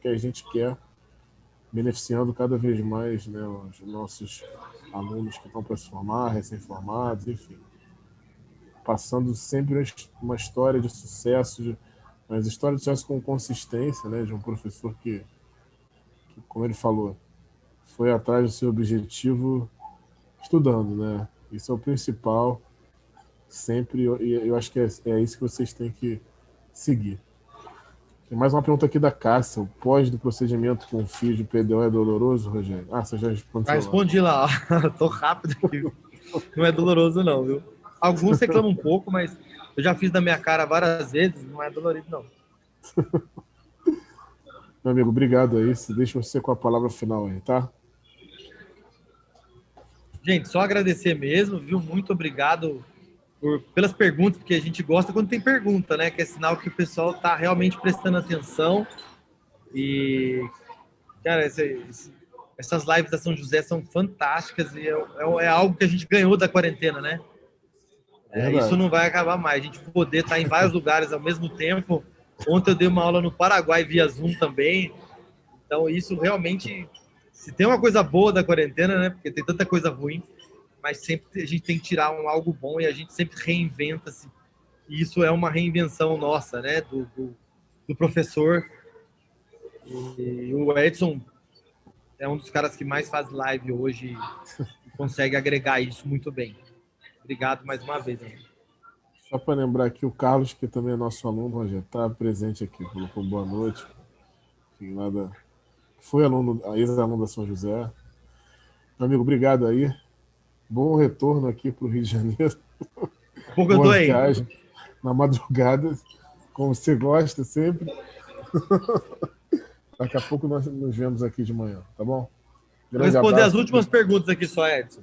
que a gente quer, beneficiando cada vez mais, né, os nossos alunos que estão para se formar, recém-formados, enfim. Passando sempre uma história de sucesso, mas história de sucesso com consistência, né, de um professor que, como ele falou, foi atrás do seu objetivo estudando, né? Isso é o principal, sempre, e eu acho que é isso que vocês têm que seguir. Tem mais uma pergunta aqui da Cássia. O pós do procedimento com fio de PDO é doloroso, Rogério? Você já respondeu. Já respondi lá. Tô rápido aqui. Não é doloroso não, viu? Alguns reclamam um pouco, mas eu já fiz na minha cara várias vezes, não é dolorido não. Meu amigo, obrigado aí. Deixa você com a palavra final aí, tá? Gente, só agradecer mesmo, viu? Muito obrigado pelas perguntas, porque a gente gosta quando tem pergunta, né? Que é sinal que o pessoal tá realmente prestando atenção. E, cara, essas lives da São José são fantásticas e é algo que a gente ganhou da quarentena, né? Isso não vai acabar mais. A gente poder estar em vários lugares ao mesmo tempo. Ontem eu dei uma aula no Paraguai via Zoom também. Então, isso realmente... Se tem uma coisa boa da quarentena, né? Porque tem tanta coisa ruim, mas sempre a gente tem que tirar algo bom e a gente sempre reinventa-se. E isso é uma reinvenção nossa, né? Do professor. E o Edson é um dos caras que mais faz live hoje e consegue agregar isso muito bem. Obrigado mais uma vez, amigo. Só para lembrar aqui, o Carlos, que também é nosso aluno, Rogério, está presente aqui, colocou boa noite. Enfim, foi ex-aluno da São José. Meu amigo, obrigado aí. Bom retorno aqui para o Rio de Janeiro. Boa viagem na madrugada, como você gosta sempre. Daqui a pouco nós nos vemos aqui de manhã, tá bom? Vou responder as últimas perguntas aqui só, Edson.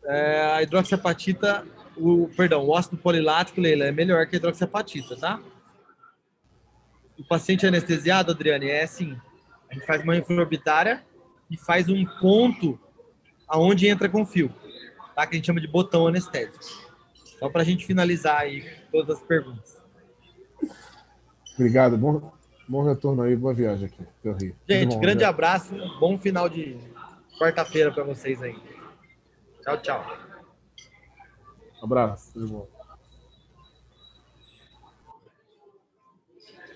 A hidroxiapatita, o ácido polilático, Leila, é melhor que a hidroxiapatita, tá? O paciente anestesiado, Adriane, é assim, a gente faz uma infraorbitária e faz um ponto aonde entra com fio, tá? Que a gente chama de botão anestésico. Só para a gente finalizar aí todas as perguntas. Obrigado, bom retorno aí, boa viagem aqui pelo Rio. Gente, grande abraço, bom final de quarta-feira para vocês aí. Tchau, tchau. Abraço, tudo bom.